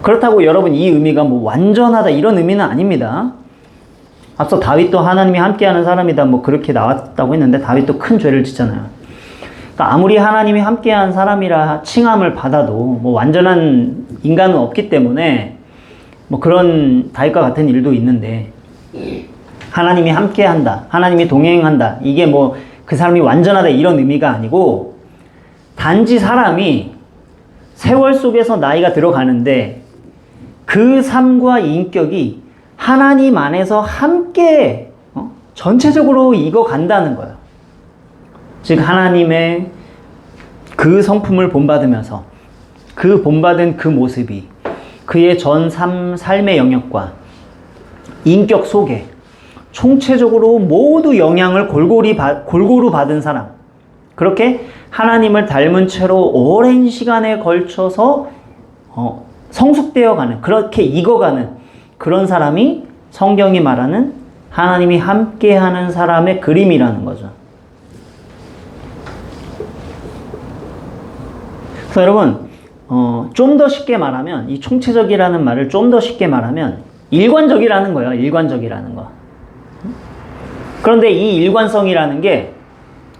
그렇다고 여러분 이 의미가 뭐 완전하다 이런 의미는 아닙니다. 앞서 다윗도 하나님이 함께하는 사람이다 뭐 그렇게 나왔다고 했는데, 다윗도 큰 죄를 짓잖아요. 그러니까 아무리 하나님이 함께한 사람이라 칭함을 받아도 뭐 완전한 인간은 없기 때문에 뭐 그런 다윗과 같은 일도 있는데, 하나님이 함께한다, 하나님이 동행한다, 이게 뭐 그 사람이 완전하다 이런 의미가 아니고, 단지 사람이 세월 속에서 나이가 들어가는데 그 삶과 인격이 하나님 안에서 함께 전체적으로 익어간다는 거예요. 즉 하나님의 그 성품을 본받으면서 그 본받은 그 모습이 그의 전 삶의 영역과 인격 속에 총체적으로 모두 영향을 골고루 받은 사람, 그렇게 하나님을 닮은 채로 오랜 시간에 걸쳐서 성숙되어가는, 그렇게 익어가는 그런 사람이 성경이 말하는 하나님이 함께하는 사람의 그림이라는 거죠. 그래서 여러분 좀 더 쉽게 말하면, 이 총체적이라는 말을 좀 더 쉽게 말하면 일관적이라는 거예요. 일관적이라는 거. 그런데 이 일관성이라는 게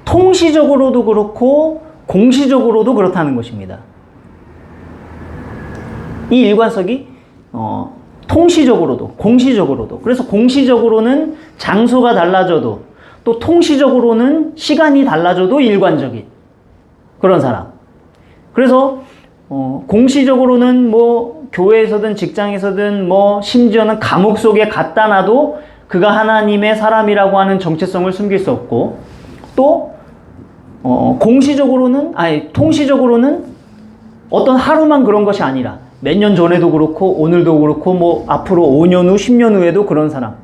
통시적으로도 그렇고 공시적으로도 그렇다는 것입니다. 이 일관성이 통시적으로도 공시적으로도, 그래서 공시적으로는 장소가 달라져도 또 통시적으로는 시간이 달라져도 일관적인 그런 사람. 그래서 공시적으로는 뭐 교회에서든 직장에서든 뭐 심지어는 감옥 속에 갖다 놔도 그가 하나님의 사람이라고 하는 정체성을 숨길 수 없고, 또 통시적으로는 어떤 하루만 그런 것이 아니라 몇 년 전에도 그렇고 오늘도 그렇고 뭐 앞으로 5년 후 10년 후에도 그런 사람,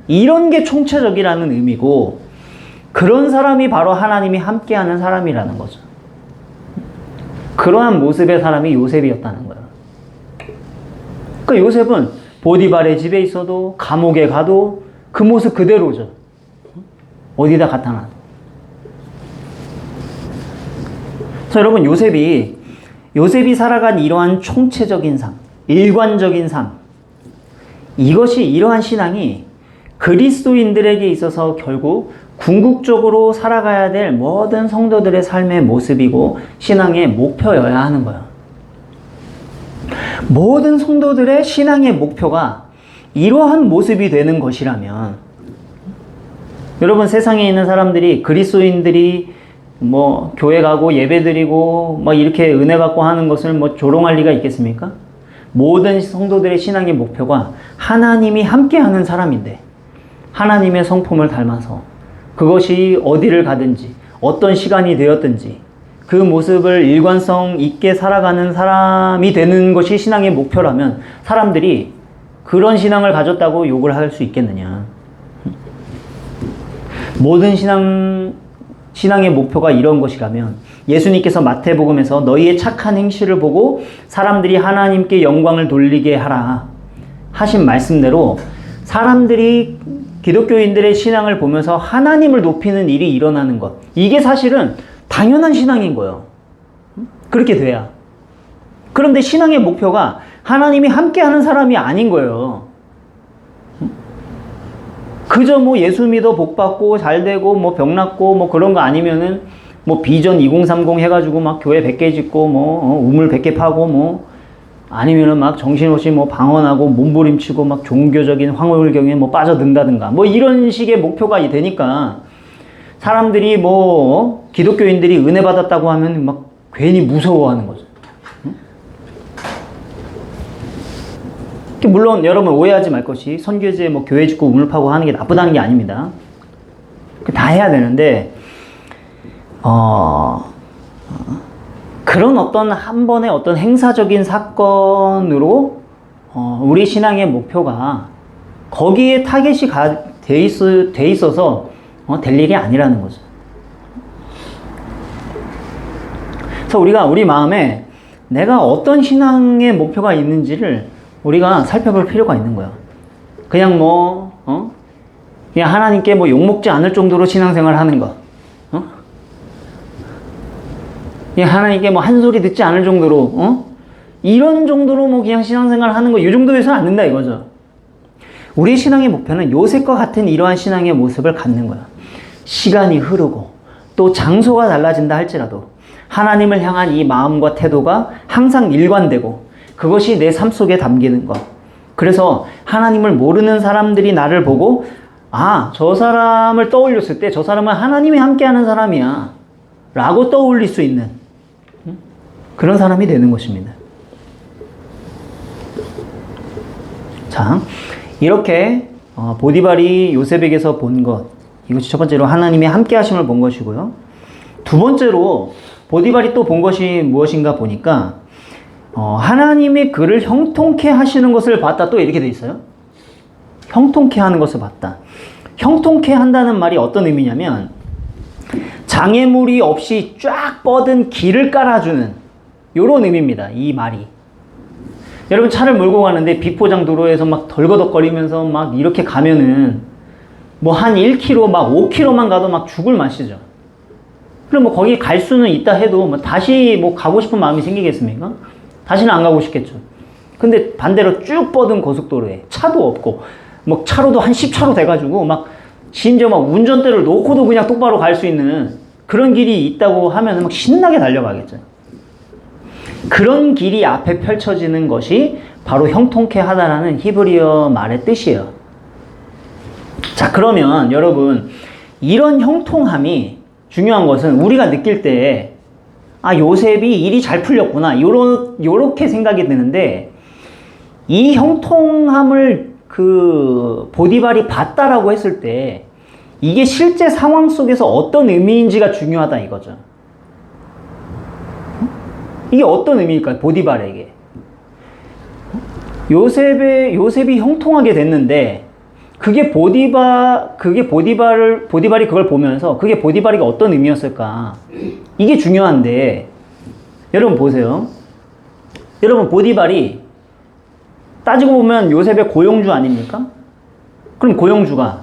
이런 게 총체적이라는 의미고, 그런 사람이 바로 하나님이 함께하는 사람이라는 거죠. 그러한 모습의 사람이 요셉이었다는 거예요. 그러니까 요셉은 보디발의 집에 있어도 감옥에 가도 그 모습 그대로죠. 어디다 갖다 놔도. 그래서 여러분, 요셉이 살아간 이러한 총체적인 삶, 일관적인 삶, 이러한 신앙이 그리스도인들에게 있어서 결국 궁극적으로 살아가야 될 모든 성도들의 삶의 모습이고 신앙의 목표여야 하는 거예요. 모든 성도들의 신앙의 목표가 이러한 모습이 되는 것이라면, 여러분, 세상에 있는 사람들이, 그리스도인들이 뭐 교회 가고 예배 드리고 뭐 이렇게 은혜 받고 하는 것을 뭐 조롱할 리가 있겠습니까? 모든 성도들의 신앙의 목표가 하나님이 함께하는 사람인데, 하나님의 성품을 닮아서 그것이 어디를 가든지 어떤 시간이 되었든지 그 모습을 일관성 있게 살아가는 사람이 되는 것이 신앙의 목표라면, 사람들이 그런 신앙을 가졌다고 욕을 할 수 있겠느냐. 모든 신앙의 목표가 이런 것이라면, 예수님께서 마태복음에서 너희의 착한 행실을 보고 사람들이 하나님께 영광을 돌리게 하라 하신 말씀대로, 사람들이 기독교인들의 신앙을 보면서 하나님을 높이는 일이 일어나는 것, 이게 사실은 당연한 신앙인 거예요. 그렇게 돼야. 그런데 신앙의 목표가 하나님이 함께하는 사람이 아닌 거예요. 그저 뭐 예수 믿어 복 받고 잘 되고 뭐 병 낫고 뭐 그런 거 아니면은 뭐 비전 2030 해가지고 막 교회 100개 짓고 뭐 우물 100개 파고 뭐 아니면은 막 정신없이 뭐 방언하고 몸부림치고 막 종교적인 황홀경에 뭐 빠져든다든가 뭐 이런 식의 목표가 되니까, 사람들이 뭐 기독교인들이 은혜 받았다고 하면 막 괜히 무서워하는 거죠. 물론 여러분 오해하지 말 것이, 선교지에 뭐 교회 짓고 우물 파고 하는 게 나쁘다는 게 아닙니다. 다 해야 되는데, 그런 어떤 한 번의 어떤 행사적인 사건으로 우리 신앙의 목표가 거기에 타겟이 돼 있어서 될 일이 아니라는 거죠. 그래서 우리가 우리 마음에 내가 어떤 신앙의 목표가 있는지를 우리가 살펴볼 필요가 있는 거예요. 그냥 그냥 하나님께 뭐 욕먹지 않을 정도로 신앙생활 하는 거, 그냥 하나님께 뭐 한 소리 듣지 않을 정도로, 이런 정도로 뭐 그냥 신앙생활 하는 거, 이 정도에서는 안 된다 이거죠. 우리의 신앙의 목표는 요셉과 같은 이러한 신앙의 모습을 갖는 거야. 시간이 흐르고 또 장소가 달라진다 할지라도 하나님을 향한 이 마음과 태도가 항상 일관되고, 그것이 내 삶 속에 담기는 것. 그래서 하나님을 모르는 사람들이 나를 보고, 아, 저 사람을 떠올렸을 때 저 사람은 하나님이 함께하는 사람이야 라고 떠올릴 수 있는 그런 사람이 되는 것입니다. 자, 이렇게 보디발이 요셉에게서 본 것, 이것이 첫 번째로 하나님의 함께 하심을 본 것이고요. 두 번째로 보디발이 또 본 것이 무엇인가 보니까 하나님이 그를 형통케 하시는 것을 봤다. 또 이렇게 돼 있어요. 형통케 하는 것을 봤다. 형통케 한다는 말이 어떤 의미냐면, 장애물이 없이 쫙 뻗은 길을 깔아주는 이런 의미입니다. 이 말이. 여러분, 차를 몰고 가는데 비포장 도로에서 막 덜거덕거리면서 막 이렇게 가면은 뭐 한 1km 막 5km만 가도 막 죽을 맛이죠. 그럼 뭐 거기 갈 수는 있다 해도 뭐 다시 뭐 가고 싶은 마음이 생기겠습니까? 다시는 안 가고 싶겠죠. 근데 반대로 쭉 뻗은 고속도로에 차도 없고 뭐 차로도 한 10차로 돼가지고 막 심지어 막 운전대를 놓고도 그냥 똑바로 갈 수 있는 그런 길이 있다고 하면 막 신나게 달려가겠죠. 그런 길이 앞에 펼쳐지는 것이 바로 형통케 하다라는 히브리어 말의 뜻이에요. 자, 그러면 여러분, 이런 형통함이 중요한 것은 우리가 느낄 때, 아, 요셉이 일이 잘 풀렸구나, 요렇게 생각이 드는데, 이 형통함을 그 보디발이 봤다라고 했을 때 이게 실제 상황 속에서 어떤 의미인지가 중요하다 이거죠. 이게 어떤 의미일까요? 보디발에게. 요셉이 형통하게 됐는데 보디발이 그걸 보면서 그게 보디발이가 어떤 의미였을까? 이게 중요한데 여러분 보세요. 여러분 보디발이 따지고 보면 요셉의 고용주 아닙니까? 그럼 고용주가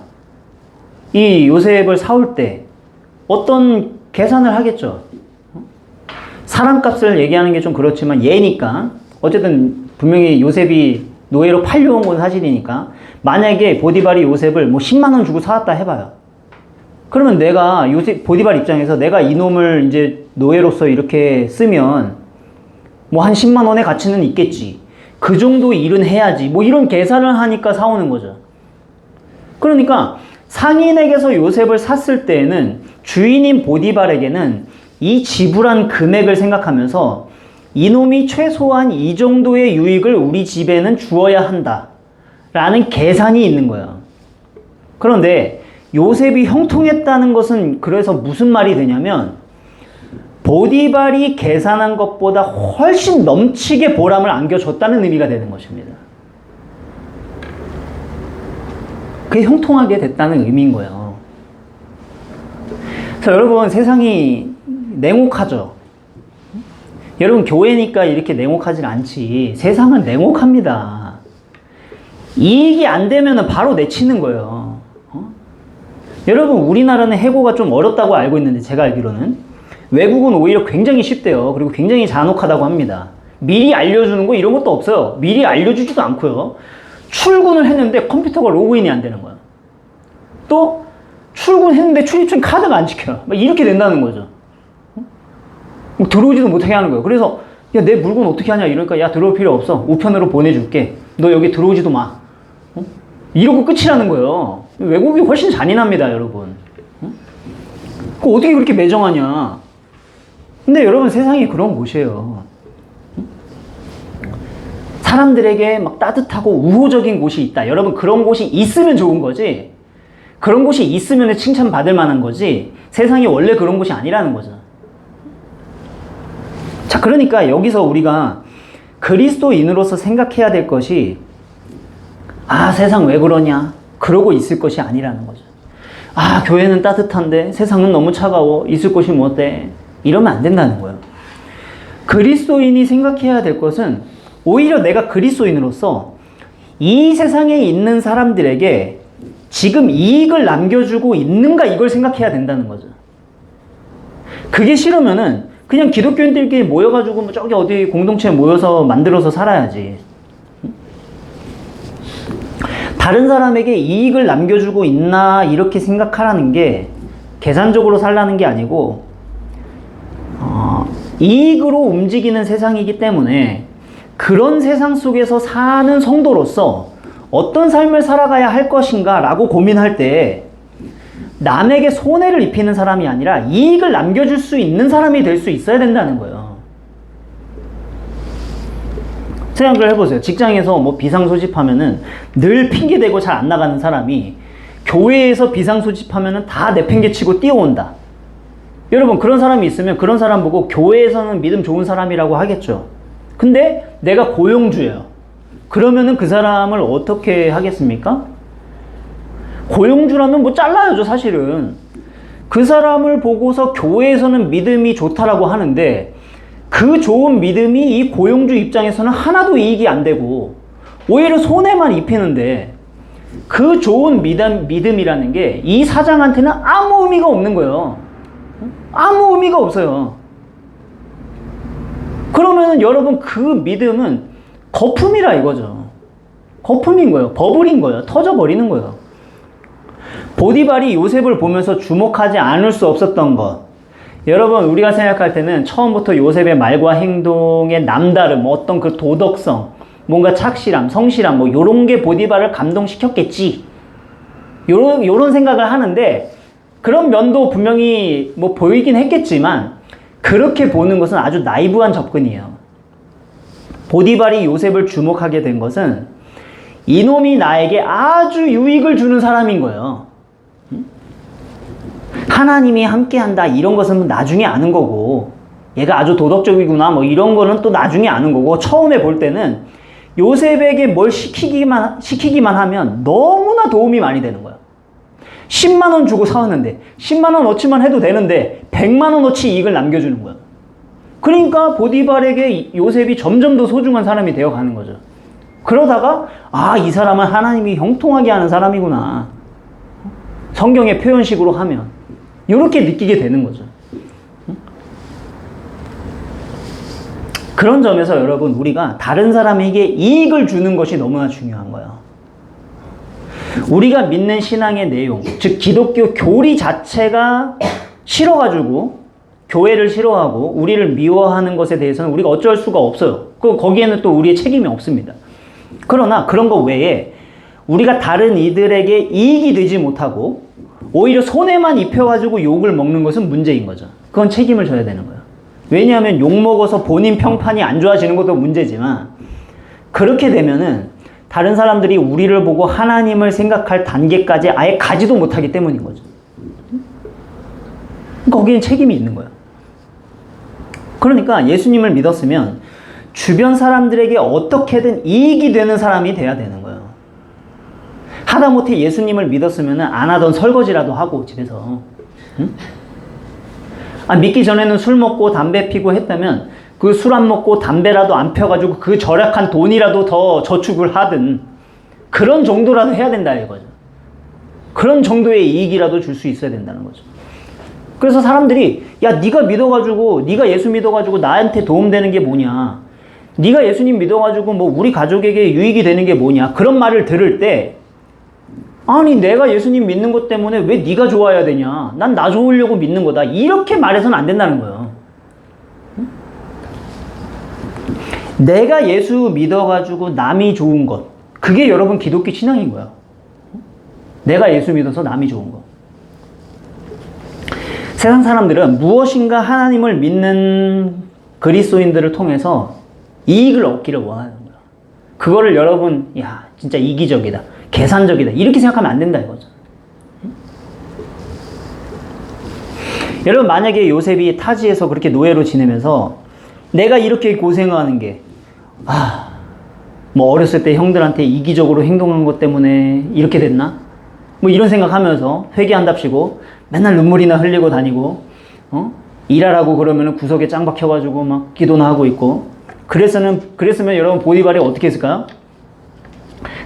이 요셉을 사올 때 어떤 계산을 하겠죠? 사람값을 얘기하는 게 좀 그렇지만 얘니까 어쨌든 분명히 요셉이 노예로 팔려온 건 사실이니까 만약에 보디발이 요셉을 뭐 10만 원 주고 사왔다 해봐요. 그러면 내가 보디발 입장에서 내가 이놈을 이제 노예로서 이렇게 쓰면 뭐 한 10만 원의 가치는 있겠지. 그 정도 일은 해야지. 뭐 이런 계산을 하니까 사오는 거죠. 그러니까 상인에게서 요셉을 샀을 때에는 주인인 보디발에게는 이 지불한 금액을 생각하면서 이놈이 최소한 이 정도의 유익을 우리 집에는 주어야 한다 라는 계산이 있는 거예요. 그런데 요셉이 형통했다는 것은 그래서 무슨 말이 되냐면 보디발이 계산한 것보다 훨씬 넘치게 보람을 안겨줬다는 의미가 되는 것입니다. 그게 형통하게 됐다는 의미인 거예요. 자, 여러분 세상이 냉혹하죠. 여러분 교회니까 이렇게 냉혹하진 않지. 세상은 냉혹합니다. 이익이 안 되면 바로 내치는 거예요. 여러분 우리나라는 해고가 좀 어렵다고 알고 있는데 제가 알기로는 외국은 오히려 굉장히 쉽대요. 그리고 굉장히 잔혹하다고 합니다. 미리 알려주는 거 이런 것도 없어요. 미리 알려주지도 않고요. 출근을 했는데 컴퓨터가 로그인이 안 되는 거예요. 또 출근했는데 출입증 카드가 안 찍혀요. 막 이렇게 된다는 거죠. 들어오지도 못하게 하는 거예요. 그래서 야, 내 물건 어떻게 하냐 이러니까 야 들어올 필요 없어. 우편으로 보내줄게. 너 여기 들어오지도 마. 이러고 끝이라는 거예요. 외국이 훨씬 잔인합니다, 여러분. 그거 어떻게 그렇게 매정하냐. 근데 여러분 세상이 그런 곳이에요. 사람들에게 막 따뜻하고 우호적인 곳이 있다. 여러분 그런 곳이 있으면 좋은 거지. 그런 곳이 있으면 칭찬받을 만한 거지. 세상이 원래 그런 곳이 아니라는 거죠. 자, 그러니까 여기서 우리가 그리스도인으로서 생각해야 될 것이 아, 세상 왜 그러냐? 그러고 있을 것이 아니라는 거죠. 아, 교회는 따뜻한데 세상은 너무 차가워. 있을 곳이 뭐 어때? 이러면 안 된다는 거예요. 그리스도인이 생각해야 될 것은 오히려 내가 그리스도인으로서 이 세상에 있는 사람들에게 지금 이익을 남겨주고 있는가 이걸 생각해야 된다는 거죠. 그게 싫으면은 그냥 기독교인들끼리 모여가지고 뭐 저기 어디 공동체에 모여서 만들어서 살아야지. 다른 사람에게 이익을 남겨주고 있나 이렇게 생각하라는 게 계산적으로 살라는 게 아니고 이익으로 움직이는 세상이기 때문에 그런 세상 속에서 사는 성도로서 어떤 삶을 살아가야 할 것인가 라고 고민할 때 남에게 손해를 입히는 사람이 아니라 이익을 남겨줄 수 있는 사람이 될 수 있어야 된다는 거예요. 생각을 해보세요. 직장에서 뭐 비상소집하면은 늘 핑계대고 잘 안 나가는 사람이 교회에서 비상소집하면은 다 내팽개치고 뛰어온다. 여러분 그런 사람이 있으면 그런 사람 보고 교회에서는 믿음 좋은 사람이라고 하겠죠. 근데 내가 고용주예요. 그러면은 그 사람을 어떻게 하겠습니까? 고용주라면 뭐 잘라야죠, 사실은. 그 사람을 보고서 교회에서는 믿음이 좋다라고 하는데 그 좋은 믿음이 이 고용주 입장에서는 하나도 이익이 안 되고 오히려 손해만 입히는데 그 좋은 믿음이라는 게 이 사장한테는 아무 의미가 없는 거예요. 아무 의미가 없어요. 그러면 여러분 그 믿음은 거품이라 이거죠. 거품인 거예요. 버블인 거예요. 터져버리는 거예요. 보디발이 요셉을 보면서 주목하지 않을 수 없었던 것. 여러분 우리가 생각할 때는 처음부터 요셉의 말과 행동의 남다름, 어떤 그 도덕성, 뭔가 착실함, 성실함 뭐 요런 게 보디발을 감동시켰겠지. 요런 생각을 하는데 그런 면도 분명히 뭐 보이긴 했겠지만 그렇게 보는 것은 아주 나이브한 접근이에요. 보디발이 요셉을 주목하게 된 것은 이놈이 나에게 아주 유익을 주는 사람인 거예요. 하나님이 함께한다 이런 것은 나중에 아는 거고, 얘가 아주 도덕적이구나 뭐 이런 거는 또 나중에 아는 거고, 처음에 볼 때는 요셉에게 뭘 시키기만 하면 너무나 도움이 많이 되는 거야. 10만 원 주고 사왔는데 10만 원 어치만 해도 되는데 100만 원어치 이익을 남겨주는 거야. 그러니까 보디발에게 요셉이 점점 더 소중한 사람이 되어가는 거죠. 그러다가 이 사람은 하나님이 형통하게 하는 사람이구나, 성경의 표현식으로 하면 이렇게 느끼게 되는 거죠. 그런 점에서 여러분, 우리가 다른 사람에게 이익을 주는 것이 너무나 중요한 거예요. 우리가 믿는 신앙의 내용, 즉 기독교 교리 자체가 싫어가지고, 교회를 싫어하고 우리를 미워하는 것에 대해서는 우리가 어쩔 수가 없어요. 거기에는 또 우리의 책임이 없습니다. 그러나 그런 거 외에 우리가 다른 이들에게 이익이 되지 못하고 오히려 손해만 입혀가지고 욕을 먹는 것은 문제인 거죠. 그건 책임을 져야 되는 거예요. 왜냐하면 욕먹어서 본인 평판이 안 좋아지는 것도 문제지만, 그렇게 되면은 다른 사람들이 우리를 보고 하나님을 생각할 단계까지 아예 가지도 못하기 때문인 거죠. 거기엔 책임이 있는 거예요. 그러니까 예수님을 믿었으면 주변 사람들에게 어떻게든 이익이 되는 사람이 돼야 되는 거예요. 하다못해 예수님을 믿었으면 안 하던 설거지라도 하고 집에서, 믿기 전에는 술 먹고 담배 피고 했다면 그 술 안 먹고 담배라도 안 펴가지고 그 절약한 돈이라도 더 저축을 하든 그런 정도라도 해야 된다 이거죠. 그런 정도의 이익이라도 줄 수 있어야 된다는 거죠. 그래서 사람들이 네가 믿어가지고, 네가 예수 믿어가지고 나한테 도움되는 게 뭐냐, 네가 예수님 믿어가지고 뭐 우리 가족에게 유익이 되는 게 뭐냐, 그런 말을 들을 때, 아니 내가 예수님 믿는 것 때문에 왜 네가 좋아야 되냐, 난 나 좋으려고 믿는 거다, 이렇게 말해서는 안 된다는 거예요. 내가 예수 믿어가지고 남이 좋은 것, 그게 여러분 기독교 신앙인 거예요. 내가 예수 믿어서 남이 좋은 것. 세상 사람들은 무엇인가 하나님을 믿는 그리스도인들을 통해서 이익을 얻기를 원하는 거예요. 그거를 여러분, 진짜 이기적이다, 계산적이다, 이렇게 생각하면 안 된다 이거죠. 여러분, 만약에 요셉이 타지에서 그렇게 노예로 지내면서 내가 이렇게 고생하는 게, 뭐 어렸을 때 형들한테 이기적으로 행동한 것 때문에 이렇게 됐나? 뭐 이런 생각하면서 회개한답시고 맨날 눈물이나 흘리고 다니고, 일하라고 그러면 구석에 짱 박혀가지고 막 기도나 하고 있고, 그랬으면 여러분 보디발이 어떻게 했을까요?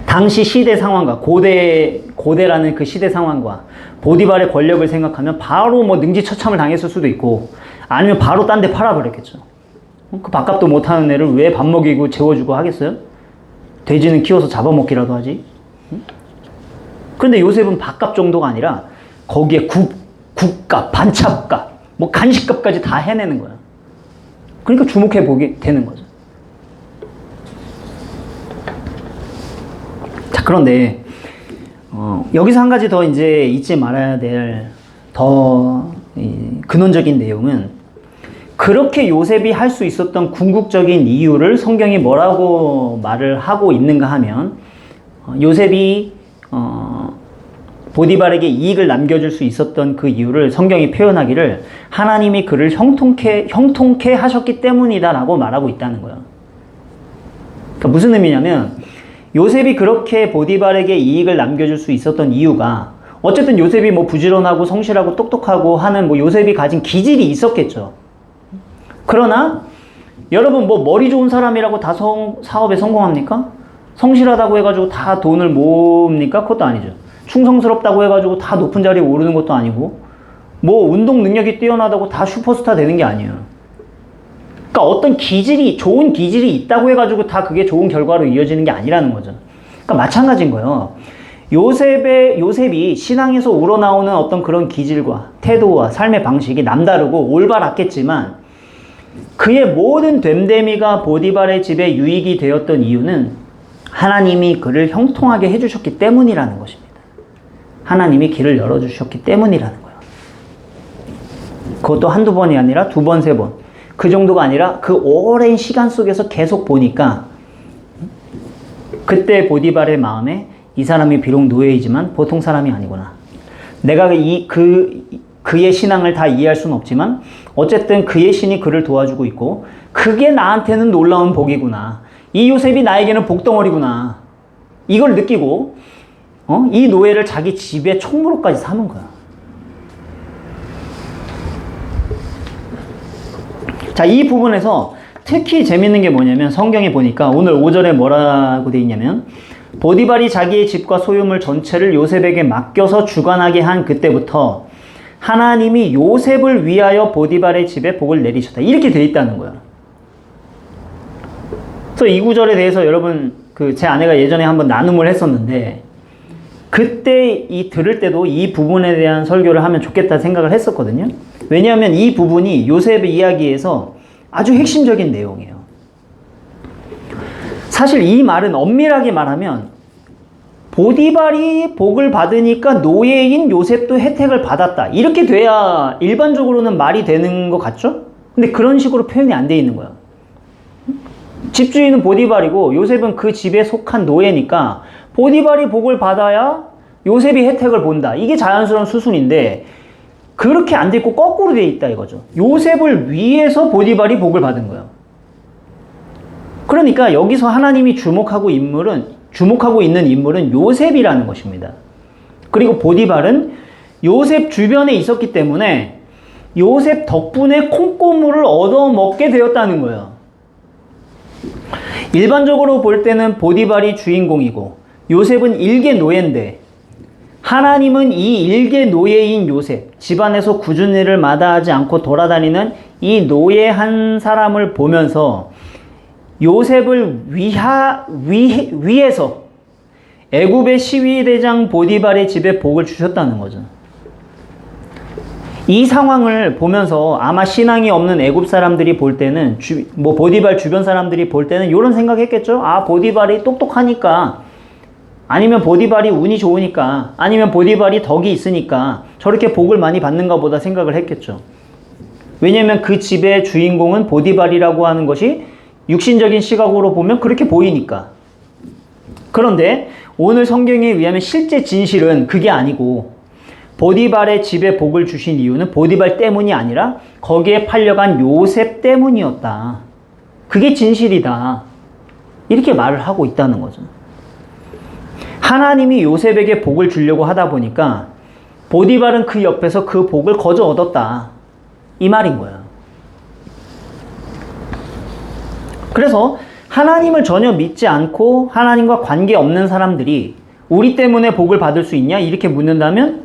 당시 시대 상황과 고대라는 그 시대 상황과 보디발의 권력을 생각하면 바로 뭐 능지처참을 당했을 수도 있고, 아니면 바로 딴 데 팔아버렸겠죠. 그 밥값도 못하는 애를 왜 밥 먹이고 재워주고 하겠어요? 돼지는 키워서 잡아먹기라도 하지. 그런데 요셉은 밥값 정도가 아니라 거기에 국값, 반찬값, 뭐 간식값까지 다 해내는 거야. 그러니까 주목해 보게 되는 거죠. 자, 그런데 여기서 한 가지 더 이제 잊지 말아야 될 더 근원적인 내용은, 그렇게 요셉이 할 수 있었던 궁극적인 이유를 성경이 뭐라고 말을 하고 있는가 하면, 요셉이 보디발에게 이익을 남겨줄 수 있었던 그 이유를 성경이 표현하기를 하나님이 그를 형통케 하셨기 때문이다 라고 말하고 있다는 거예요. 그러니까 무슨 의미냐면, 요셉이 그렇게 보디발에게 이익을 남겨줄 수 있었던 이유가, 어쨌든 요셉이 뭐 부지런하고 성실하고 똑똑하고 하는 뭐 요셉이 가진 기질이 있었겠죠. 그러나 여러분, 뭐 머리 좋은 사람이라고 다 사업에 성공합니까? 성실하다고 해가지고 다 돈을 모읍니까? 그것도 아니죠. 충성스럽다고 해가지고 다 높은 자리에 오르는 것도 아니고, 뭐 운동 능력이 뛰어나다고 다 슈퍼스타 되는 게 아니에요. 그러니까 어떤 좋은 기질이 있다고 해가지고 다 그게 좋은 결과로 이어지는 게 아니라는 거죠. 그러니까 마찬가지인 거예요. 요셉이 신앙에서 우러나오는 어떤 그런 기질과 태도와 삶의 방식이 남다르고 올바랐겠지만, 그의 모든 됨됨이가 보디발의 집에 유익이 되었던 이유는 하나님이 그를 형통하게 해주셨기 때문이라는 것입니다. 하나님이 길을 열어주셨기 때문이라는 거예요. 그것도 한두 번이 아니라 두 번, 세 번. 그 정도가 아니라 그 오랜 시간 속에서 계속 보니까 그때 보디발의 마음에 이 사람이 비록 노예이지만 보통 사람이 아니구나. 내가 그의 신앙을 다 이해할 수는 없지만 어쨌든 그의 신이 그를 도와주고 있고 그게 나한테는 놀라운 복이구나. 이 요셉이 나에게는 복덩어리구나. 이걸 느끼고 이 노예를 자기 집에 총무로까지 삼은 거야. 자, 이 부분에서 특히 재밌는 게 뭐냐면 성경에 보니까 오늘 5절에 뭐라고 돼 있냐면 보디발이 자기의 집과 소유물 전체를 요셉에게 맡겨서 주관하게 한 그때부터 하나님이 요셉을 위하여 보디발의 집에 복을 내리셨다. 이렇게 돼 있다는 거야. 그래서 이 구절에 대해서 여러분 제 아내가 예전에 한번 나눔을 했었는데 그때 들을 때도 이 부분에 대한 설교를 하면 좋겠다 생각을 했었거든요. 왜냐하면 이 부분이 요셉의 이야기에서 아주 핵심적인 내용이에요. 사실 이 말은 엄밀하게 말하면 보디발이 복을 받으니까 노예인 요셉도 혜택을 받았다. 이렇게 돼야 일반적으로는 말이 되는 것 같죠? 근데 그런 식으로 표현이 안 돼 있는 거야. 집주인은 보디발이고 요셉은 그 집에 속한 노예니까 보디발이 복을 받아야 요셉이 혜택을 본다. 이게 자연스러운 수순인데 그렇게 안 돼 있고 거꾸로 돼 있다 이거죠. 요셉을 위해서 보디발이 복을 받은 거예요. 그러니까 여기서 하나님이 주목하고 있는 인물은 요셉이라는 것입니다. 그리고 보디발은 요셉 주변에 있었기 때문에 요셉 덕분에 콩고물을 얻어먹게 되었다는 거예요. 일반적으로 볼 때는 보디발이 주인공이고 요셉은 일개 노예인데 하나님은 이 일개 노예인 요셉, 집안에서 굳은 일을 마다하지 않고 돌아다니는 이 노예 한 사람을 보면서 요셉을 위해서 애굽의 시위대장 보디발의 집에 복을 주셨다는 거죠. 이 상황을 보면서 아마 신앙이 없는 애굽 사람들이 볼 때는 보디발 주변 사람들이 볼 때는 이런 생각했겠죠. 아, 보디발이 똑똑하니까, 아니면 보디발이 운이 좋으니까, 아니면 보디발이 덕이 있으니까 저렇게 복을 많이 받는가 보다 생각을 했겠죠. 왜냐면 그 집의 주인공은 보디발이라고 하는 것이 육신적인 시각으로 보면 그렇게 보이니까. 그런데 오늘 성경에 의하면 실제 진실은 그게 아니고 보디발의 집에 복을 주신 이유는 보디발 때문이 아니라 거기에 팔려간 요셉 때문이었다. 그게 진실이다. 이렇게 말을 하고 있다는 거죠. 하나님이 요셉에게 복을 주려고 하다 보니까 보디발은 그 옆에서 그 복을 거저 얻었다. 이 말인 거예요. 그래서 하나님을 전혀 믿지 않고 하나님과 관계없는 사람들이 우리 때문에 복을 받을 수 있냐? 이렇게 묻는다면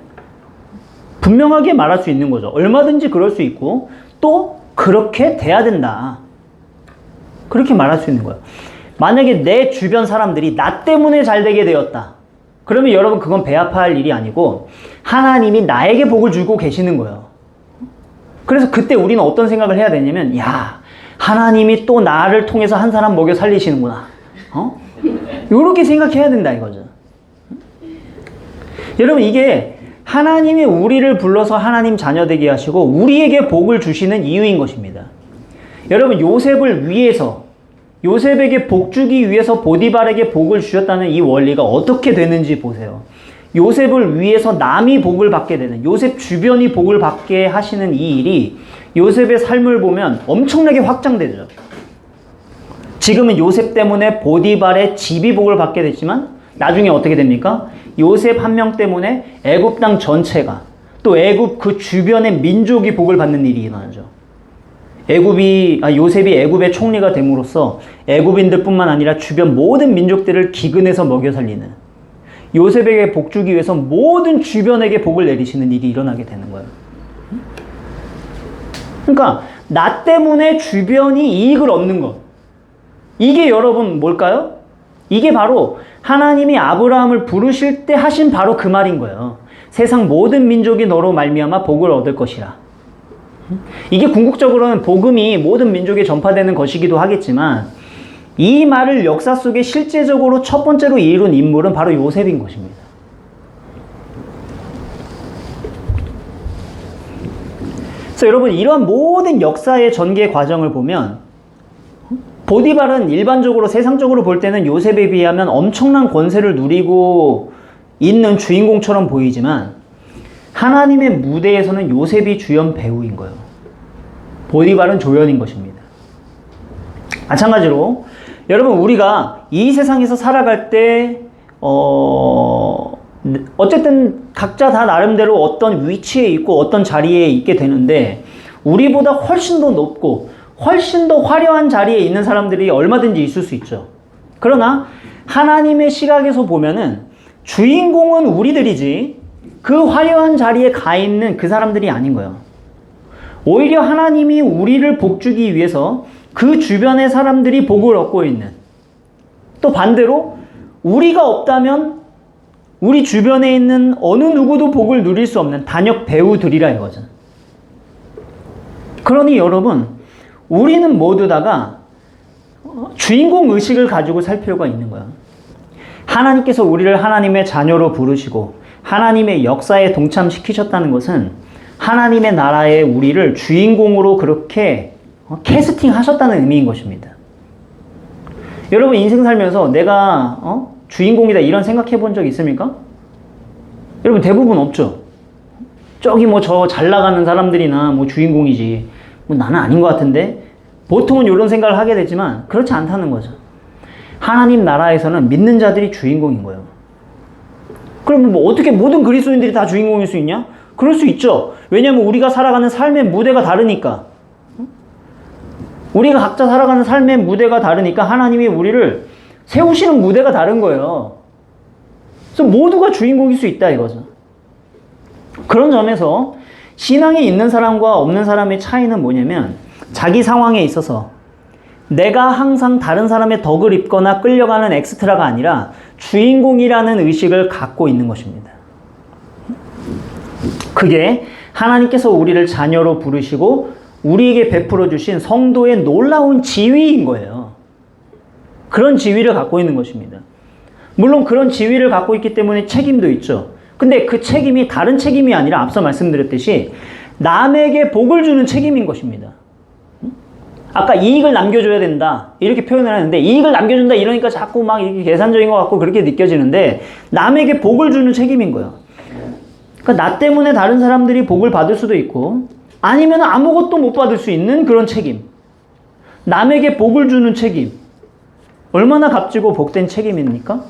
분명하게 말할 수 있는 거죠. 얼마든지 그럴 수 있고 또 그렇게 돼야 된다. 그렇게 말할 수 있는 거예요. 만약에 내 주변 사람들이 나 때문에 잘 되게 되었다. 그러면 여러분 그건 배아파할 일이 아니고 하나님이 나에게 복을 주고 계시는 거예요. 그래서 그때 우리는 어떤 생각을 해야 되냐면 야, 하나님이 또 나를 통해서 한 사람 먹여 살리시는구나. 이렇게 생각해야 된다 이거죠. 여러분 이게 하나님이 우리를 불러서 하나님 자녀 되게 하시고 우리에게 복을 주시는 이유인 것입니다. 여러분 요셉을 위해서 요셉에게 복 주기 위해서 보디발에게 복을 주셨다는 이 원리가 어떻게 되는지 보세요. 요셉을 위해서 남이 복을 받게 되는, 요셉 주변이 복을 받게 하시는 이 일이 요셉의 삶을 보면 엄청나게 확장되죠. 지금은 요셉 때문에 보디발의 집이 복을 받게 됐지만 나중에 어떻게 됩니까? 요셉 한 명 때문에 애굽 땅 전체가 또 애굽 그 주변의 민족이 복을 받는 일이 일어나죠. 요셉이 애굽의 총리가 됨으로써 애굽인들뿐만 아니라 주변 모든 민족들을 기근해서 먹여 살리는, 요셉에게 복 주기 위해서 모든 주변에게 복을 내리시는 일이 일어나게 되는 거예요. 그러니까 나 때문에 주변이 이익을 얻는 것, 이게 여러분 뭘까요? 이게 바로 하나님이 아브라함을 부르실 때 하신 바로 그 말인 거예요. 세상 모든 민족이 너로 말미암아 복을 얻을 것이라. 이게 궁극적으로는 복음이 모든 민족에 전파되는 것이기도 하겠지만 이 말을 역사 속에 실제적으로 첫 번째로 이룬 인물은 바로 요셉인 것입니다. 그래서 여러분 이러한 모든 역사의 전개 과정을 보면 보디발은 일반적으로 세상적으로 볼 때는 요셉에 비하면 엄청난 권세를 누리고 있는 주인공처럼 보이지만 하나님의 무대에서는 요셉이 주연 배우인 거예요. 보디발은 조연인 것입니다. 마찬가지로 여러분 우리가 이 세상에서 살아갈 때 어쨌든 각자 다 나름대로 어떤 위치에 있고 어떤 자리에 있게 되는데 우리보다 훨씬 더 높고 훨씬 더 화려한 자리에 있는 사람들이 얼마든지 있을 수 있죠. 그러나 하나님의 시각에서 보면은 주인공은 우리들이지 그 화려한 자리에 가 있는 그 사람들이 아닌 거예요. 오히려 하나님이 우리를 복주기 위해서 그 주변의 사람들이 복을 얻고 있는, 또 반대로 우리가 없다면 우리 주변에 있는 어느 누구도 복을 누릴 수 없는 단역 배우들이라 이거죠. 그러니 여러분, 우리는 모두 다가 주인공 의식을 가지고 살 필요가 있는 거야. 하나님께서 우리를 하나님의 자녀로 부르시고 하나님의 역사에 동참시키셨다는 것은 하나님의 나라에 우리를 주인공으로 그렇게 캐스팅 하셨다는 의미인 것입니다. 여러분 인생 살면서 내가 주인공이다 이런 생각해 본 적 있습니까? 여러분 대부분 없죠. 저기 뭐 저 잘 나가는 사람들이나 뭐 주인공이지 뭐 나는 아닌 것 같은데 보통은 이런 생각을 하게 되지만 그렇지 않다는 거죠. 하나님 나라에서는 믿는 자들이 주인공인 거예요. 그러면 뭐 어떻게 모든 그리스도인들이 다 주인공일 수 있냐? 그럴 수 있죠. 왜냐하면 우리가 살아가는 삶의 무대가 다르니까. 우리가 각자 살아가는 삶의 무대가 다르니까 하나님이 우리를 세우시는 무대가 다른 거예요. 그래서 모두가 주인공일 수 있다 이거죠. 그런 점에서 신앙에 있는 사람과 없는 사람의 차이는 뭐냐면 자기 상황에 있어서 내가 항상 다른 사람의 덕을 입거나 끌려가는 엑스트라가 아니라 주인공이라는 의식을 갖고 있는 것입니다. 그게 하나님께서 우리를 자녀로 부르시고 우리에게 베풀어 주신 성도의 놀라운 지위인 거예요. 그런 지위를 갖고 있는 것입니다. 물론 그런 지위를 갖고 있기 때문에 책임도 있죠. 근데 그 책임이 다른 책임이 아니라 앞서 말씀드렸듯이 남에게 복을 주는 책임인 것입니다. 아까 이익을 남겨줘야 된다 이렇게 표현을 하는데 이익을 남겨준다 이러니까 자꾸 막 이렇게 계산적인 것 같고 그렇게 느껴지는데 남에게 복을 주는 책임인 거예요. 그러니까 나 때문에 다른 사람들이 복을 받을 수도 있고 아니면 아무것도 못 받을 수 있는 그런 책임. 남에게 복을 주는 책임. 얼마나 값지고 복된 책임입니까?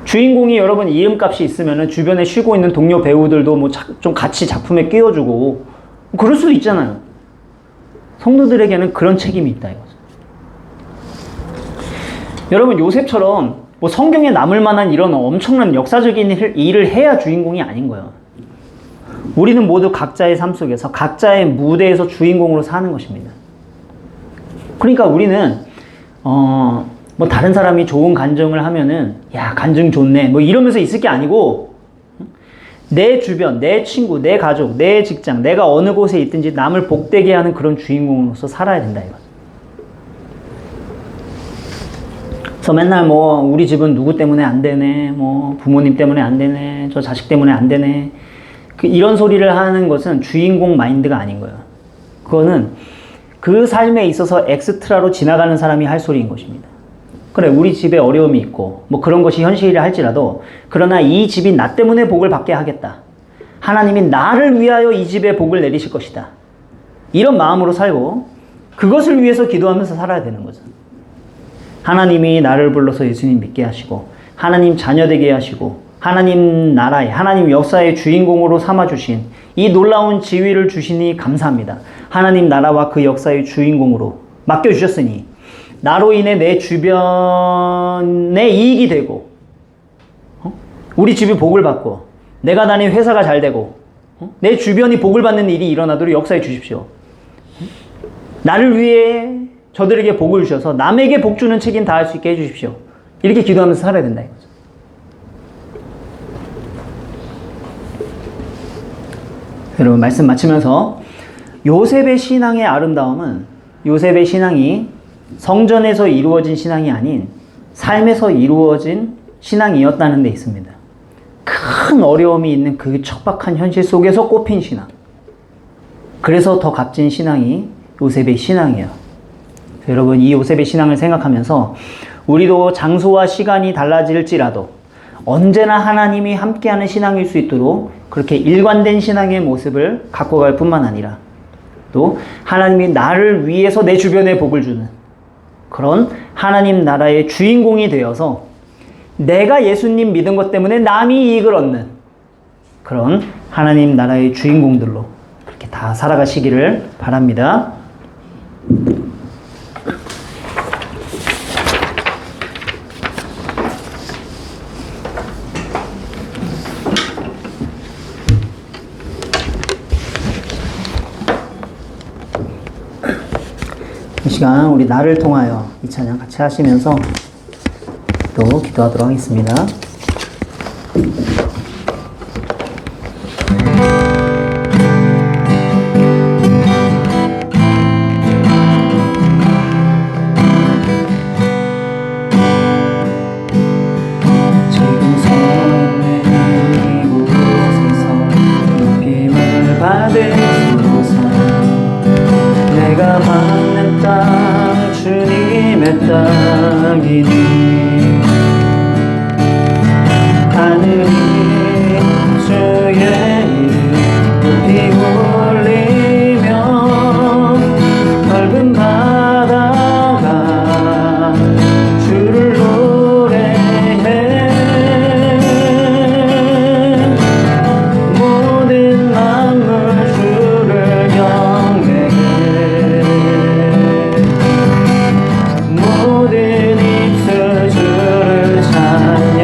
주인공이 여러분 이름값이 있으면 주변에 쉬고 있는 동료 배우들도 뭐 좀 같이 작품에 끼워주고 그럴 수도 있잖아요. 성도들에게는 그런 책임이 있다 이거죠. 여러분 요셉처럼 뭐 성경에 남을 만한 이런 엄청난 역사적인 일을 해야 주인공이 아닌 거예요. 우리는 모두 각자의 삶 속에서 각자의 무대에서 주인공으로 사는 것입니다. 그러니까 우리는 뭐 다른 사람이 좋은 간증을 하면은 야 간증 좋네 뭐 이러면서 있을 게 아니고 내 주변, 내 친구, 내 가족, 내 직장, 내가 어느 곳에 있든지 남을 복되게 하는 그런 주인공으로서 살아야 된다 이거. 그래서 맨날 뭐 우리 집은 누구 때문에 안 되네, 뭐 부모님 때문에 안 되네, 저 자식 때문에 안 되네. 이런 소리를 하는 것은 주인공 마인드가 아닌 거예요. 그거는 그 삶에 있어서 엑스트라로 지나가는 사람이 할 소리인 것입니다. 그래 우리 집에 어려움이 있고 뭐 그런 것이 현실이라 할지라도 그러나 이 집이 나 때문에 복을 받게 하겠다. 하나님이 나를 위하여 이 집에 복을 내리실 것이다. 이런 마음으로 살고 그것을 위해서 기도하면서 살아야 되는 거죠. 하나님이 나를 불러서 예수님 믿게 하시고 하나님 자녀 되게 하시고 하나님 나라의 하나님 역사의 주인공으로 삼아주신 이 놀라운 지위를 주시니 감사합니다. 하나님 나라와 그 역사의 주인공으로 맡겨주셨으니 나로 인해 내 주변에 이익이 되고 우리 집이 복을 받고 내가 다니는 회사가 잘 되고 내 주변이 복을 받는 일이 일어나도록 역사해 주십시오. 나를 위해 저들에게 복을 주셔서 남에게 복 주는 책임 다할 수 있게 해주십시오. 이렇게 기도하면서 살아야 된다 이거죠. 여러분 말씀 마치면서 요셉의 신앙의 아름다움은 요셉의 신앙이 성전에서 이루어진 신앙이 아닌 삶에서 이루어진 신앙이었다는 데 있습니다. 큰 어려움이 있는 그 척박한 현실 속에서 꼽힌 신앙. 그래서 더 값진 신앙이 요셉의 신앙이에요. 여러분, 이 요셉의 신앙을 생각하면서 우리도 장소와 시간이 달라질지라도 언제나 하나님이 함께하는 신앙일 수 있도록 그렇게 일관된 신앙의 모습을 갖고 갈 뿐만 아니라 또 하나님이 나를 위해서 내 주변에 복을 주는 그런 하나님 나라의 주인공이 되어서 내가 예수님 믿은 것 때문에 남이 이익을 얻는 그런 하나님 나라의 주인공들로 그렇게 다 살아가시기를 바랍니다. 이 시간 우리 나를 통하여 이 찬양 같이 하시면서 또 기도하도록 하겠습니다. 지금 서 있는 이곳에서 느낌을 받으소서. 내가 받는 땅 주님의 땅이니 하늘이 주의 이름 높이 올리며 넓은 바다가 주를 노래해 모든 만물 주를 경배해 모든 입술 주를 찬양해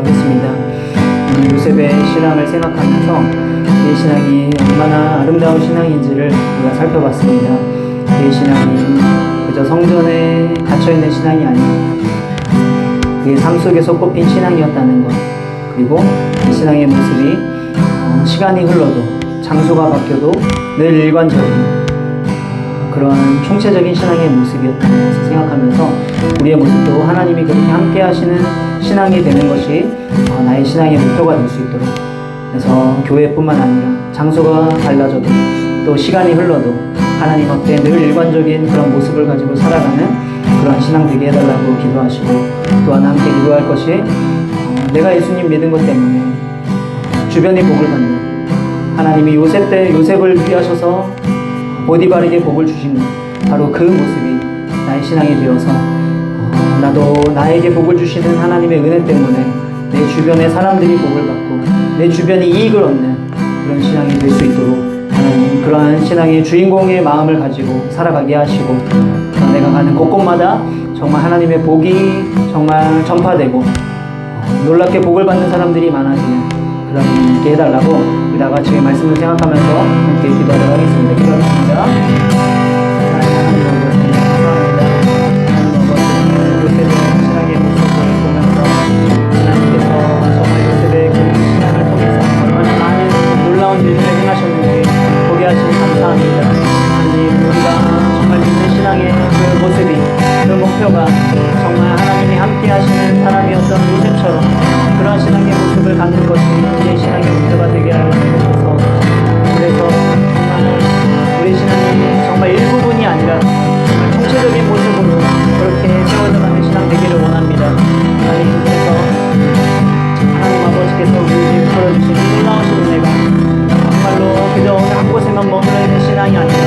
하겠습니다. 오늘 요셉의 신앙을 생각하면서 그의 신앙이 얼마나 아름다운 신앙인지를 우리가 살펴봤습니다. 그의 신앙이 그저 성전에 갇혀있는 신앙이 아니라 그의 삶 속에서 꼽힌 신앙이었다는 것, 그리고 이 신앙의 모습이 시간이 흘러도 장소가 바뀌어도 늘 일관적인 그러한 총체적인 신앙의 모습이었다는 것을 생각하면서 우리의 모습도 하나님이 그렇게 함께 하시는 신앙이 되는 것이 나의 신앙의 목표가 될 수 있도록, 그래서 교회뿐만 아니라 장소가 달라져도 또 시간이 흘러도 하나님 앞에 늘 일관적인 그런 모습을 가지고 살아가는 그런 신앙 되게 해달라고 기도하시고, 또한 함께 기도할 것이 내가 예수님 믿은 것 때문에 주변이 복을 받는, 하나님이 요셉을 위하셔서 보디발에게 복을 주신 것, 바로 그 모습이 나의 신앙이 되어서 나도 나에게 복을 주시는 하나님의 은혜 때문에 내 주변의 사람들이 복을 받고 내 주변이 이익을 얻는 그런 신앙이 될 수 있도록 하나님 그러한 신앙의 주인공의 마음을 가지고 살아가게 하시고, 내가 가는 곳곳마다 정말 하나님의 복이 정말 전파되고 놀랍게 복을 받는 사람들이 많아지는 그런 일이 있게 해달라고 우리 다 같이 말씀을 생각하면서 함께 기도하도록 하겠습니다. 기도하겠습니다. 하나님 아버지 감사합니다. 하나님 아버지 요셉의 신앙의 모습을 보면서 하나님께서 정말 요셉의 그 신앙을 통해서 얼마나 많은 놀라운 일을 행하셨는지 보게 하시니 감사합니다. 하나님, 우리가 정말 믿는 신앙의 그 모습이, 그 목표가 정말 하나님이 함께 하시는 사람이었던 요셉처럼 그런 신앙의 모습을 갖는 것이 우리의 신앙의 목표가 되게 하여 주셔서, 그래서 정말 우리 신앙이 정말 일부분이 아니라 정말 총체적인 모습으로 그렇게 세워져 가는 신앙 되기를 원합니다. 하나님께서, 하나님 아버지께서 우리에게 베풀어주신 놀라우신 은혜가 정말로 그저 어느 한 곳에만 머물러 있는 신앙이 아니라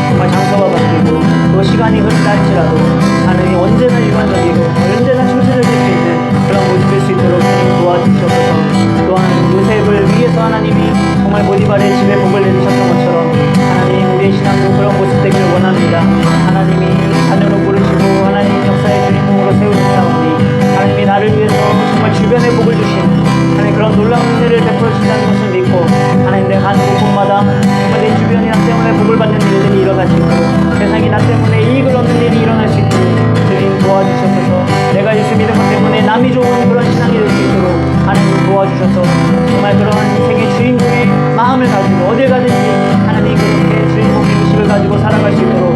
정말 장소가 바뀌고 또 시간이 흐른다 할지라도 하나님이 언제나 일관적이고 언제나 충실해질 수 있는 그런 모습일 수 있도록 주님 도와주시옵소서. 또한 요셉을 위해서 하나님이 정말 보디발의 집에 복을 내리셨던 것처럼 하나님 우리의 신앙도 그런 모습 되기를 원합니다. 하나님이 자녀로 부르시고 하나님 역사의 주인공으로 세우셨사오니 하나님이 나를 위해서 정말 주변에 복을 주신 하나님 그런 놀라운 은혜를 베풀어 주신다는 것을 믿고, 하나님 내가 가는 곳곳마다 정말 내 주변이 나 때문에 복을 받는 일들이 일어날 수 있도록, 세상이 나 때문에 이익을 얻는 일이 일어날 수 있도록 주님 도와주셔서, 내가 예수 믿은 것 때문에 남이 좋은 그런 신앙이 될 수 있도록 하나님 도와주셔서 정말 그런 세계 주인공의 마음을 가지고 어딜 가든지 하나님 그렇게 주인공의 의식을 가지고 살아갈 수 있도록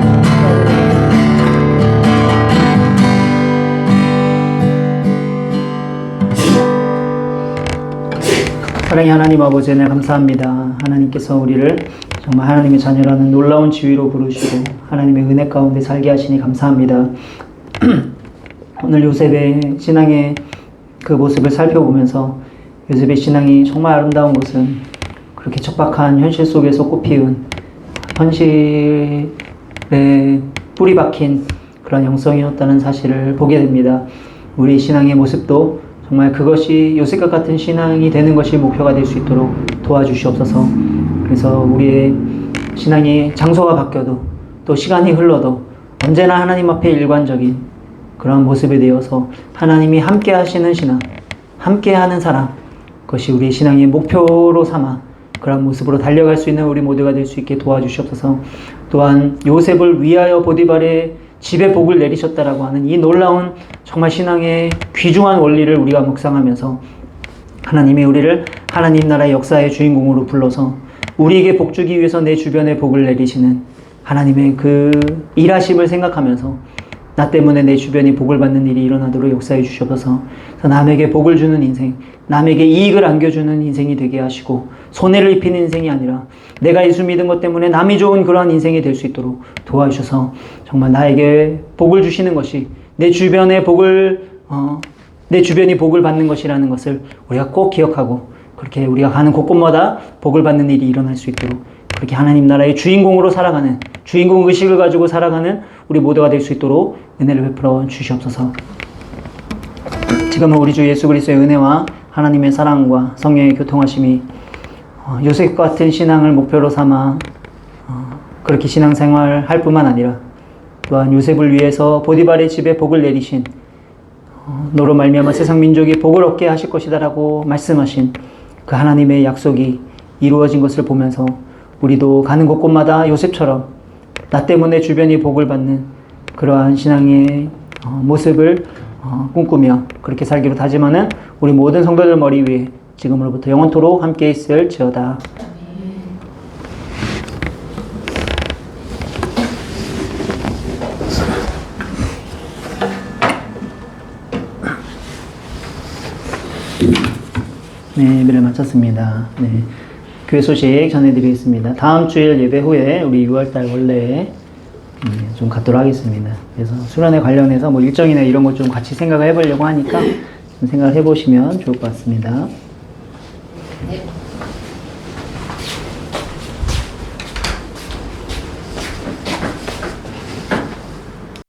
사랑의 하나님 아버지, 네 감사합니다. 하나님께서 우리를 정말 하나님의 자녀라는 놀라운 지위로 부르시고 하나님의 은혜 가운데 살게 하시니 감사합니다. 오늘 요셉의 신앙의 그 모습을 살펴보면서 요셉의 신앙이 정말 아름다운 것은 그렇게 척박한 현실 속에서 꽃피운 현실에 뿌리 박힌 그런 영성이었다는 사실을 보게 됩니다. 우리 신앙의 모습도 정말 그것이 요셉과 같은 신앙이 되는 것이 목표가 될 수 있도록 도와주시옵소서. 그래서 우리의 신앙이 장소가 바뀌어도 또 시간이 흘러도 언제나 하나님 앞에 일관적인 그런 모습이 되어서 하나님이 함께 하시는 신앙, 함께 하는 사람, 그것이 우리의 신앙의 목표로 삼아 그런 모습으로 달려갈 수 있는 우리 모두가 될 수 있게 도와주시옵소서. 또한 요셉을 위하여 보디발의 집에 복을 내리셨다라고 하는 이 놀라운 정말 신앙의 귀중한 원리를 우리가 묵상하면서 하나님이 우리를 하나님 나라의 역사의 주인공으로 불러서 우리에게 복 주기 위해서 내 주변에 복을 내리시는 하나님의 그 일하심을 생각하면서 나 때문에 내 주변이 복을 받는 일이 일어나도록 역사해 주셔서 남에게 복을 주는 인생, 남에게 이익을 안겨주는 인생이 되게 하시고 손해를 입히는 인생이 아니라 내가 예수 믿은 것 때문에 남이 좋은 그러한 인생이 될 수 있도록 도와주셔서 정말 나에게 복을 주시는 것이 내 주변의 복을 내 주변이 복을 받는 것이라는 것을 우리가 꼭 기억하고 그렇게 우리가 가는 곳곳마다 복을 받는 일이 일어날 수 있도록 그렇게 하나님 나라의 주인공으로 살아가는 주인공 의식을 가지고 살아가는 우리 모두가 될 수 있도록 은혜를 베풀어 주시옵소서. 지금은 우리 주 예수 그리스도의 은혜와 하나님의 사랑과 성령의 교통하심이 요셉 같은 신앙을 목표로 삼아 그렇게 신앙생활 할 뿐만 아니라 또한 요셉을 위해서 보디발의 집에 복을 내리신 너로 말미암아 세상 민족이 복을 얻게 하실 것이다라고 말씀하신 그 하나님의 약속이 이루어진 것을 보면서 우리도 가는 곳곳마다 요셉처럼 나 때문에 주변이 복을 받는 그러한 신앙의 모습을 꿈꾸며 그렇게 살기로 다짐하는 우리 모든 성도들 머리 위에 지금으로부터 영원토록 함께 있을지어다. 네, 예배를 마쳤습니다. 네, 교회 소식 전해드리겠습니다. 다음 주일 예배 후에 우리 6월달 원래 좀 갖도록 하겠습니다. 그래서 수련회 관련해서 뭐 일정이나 이런 것 좀 같이 생각을 해보려고 하니까 좀 생각을 해보시면 좋을 것 같습니다. 네.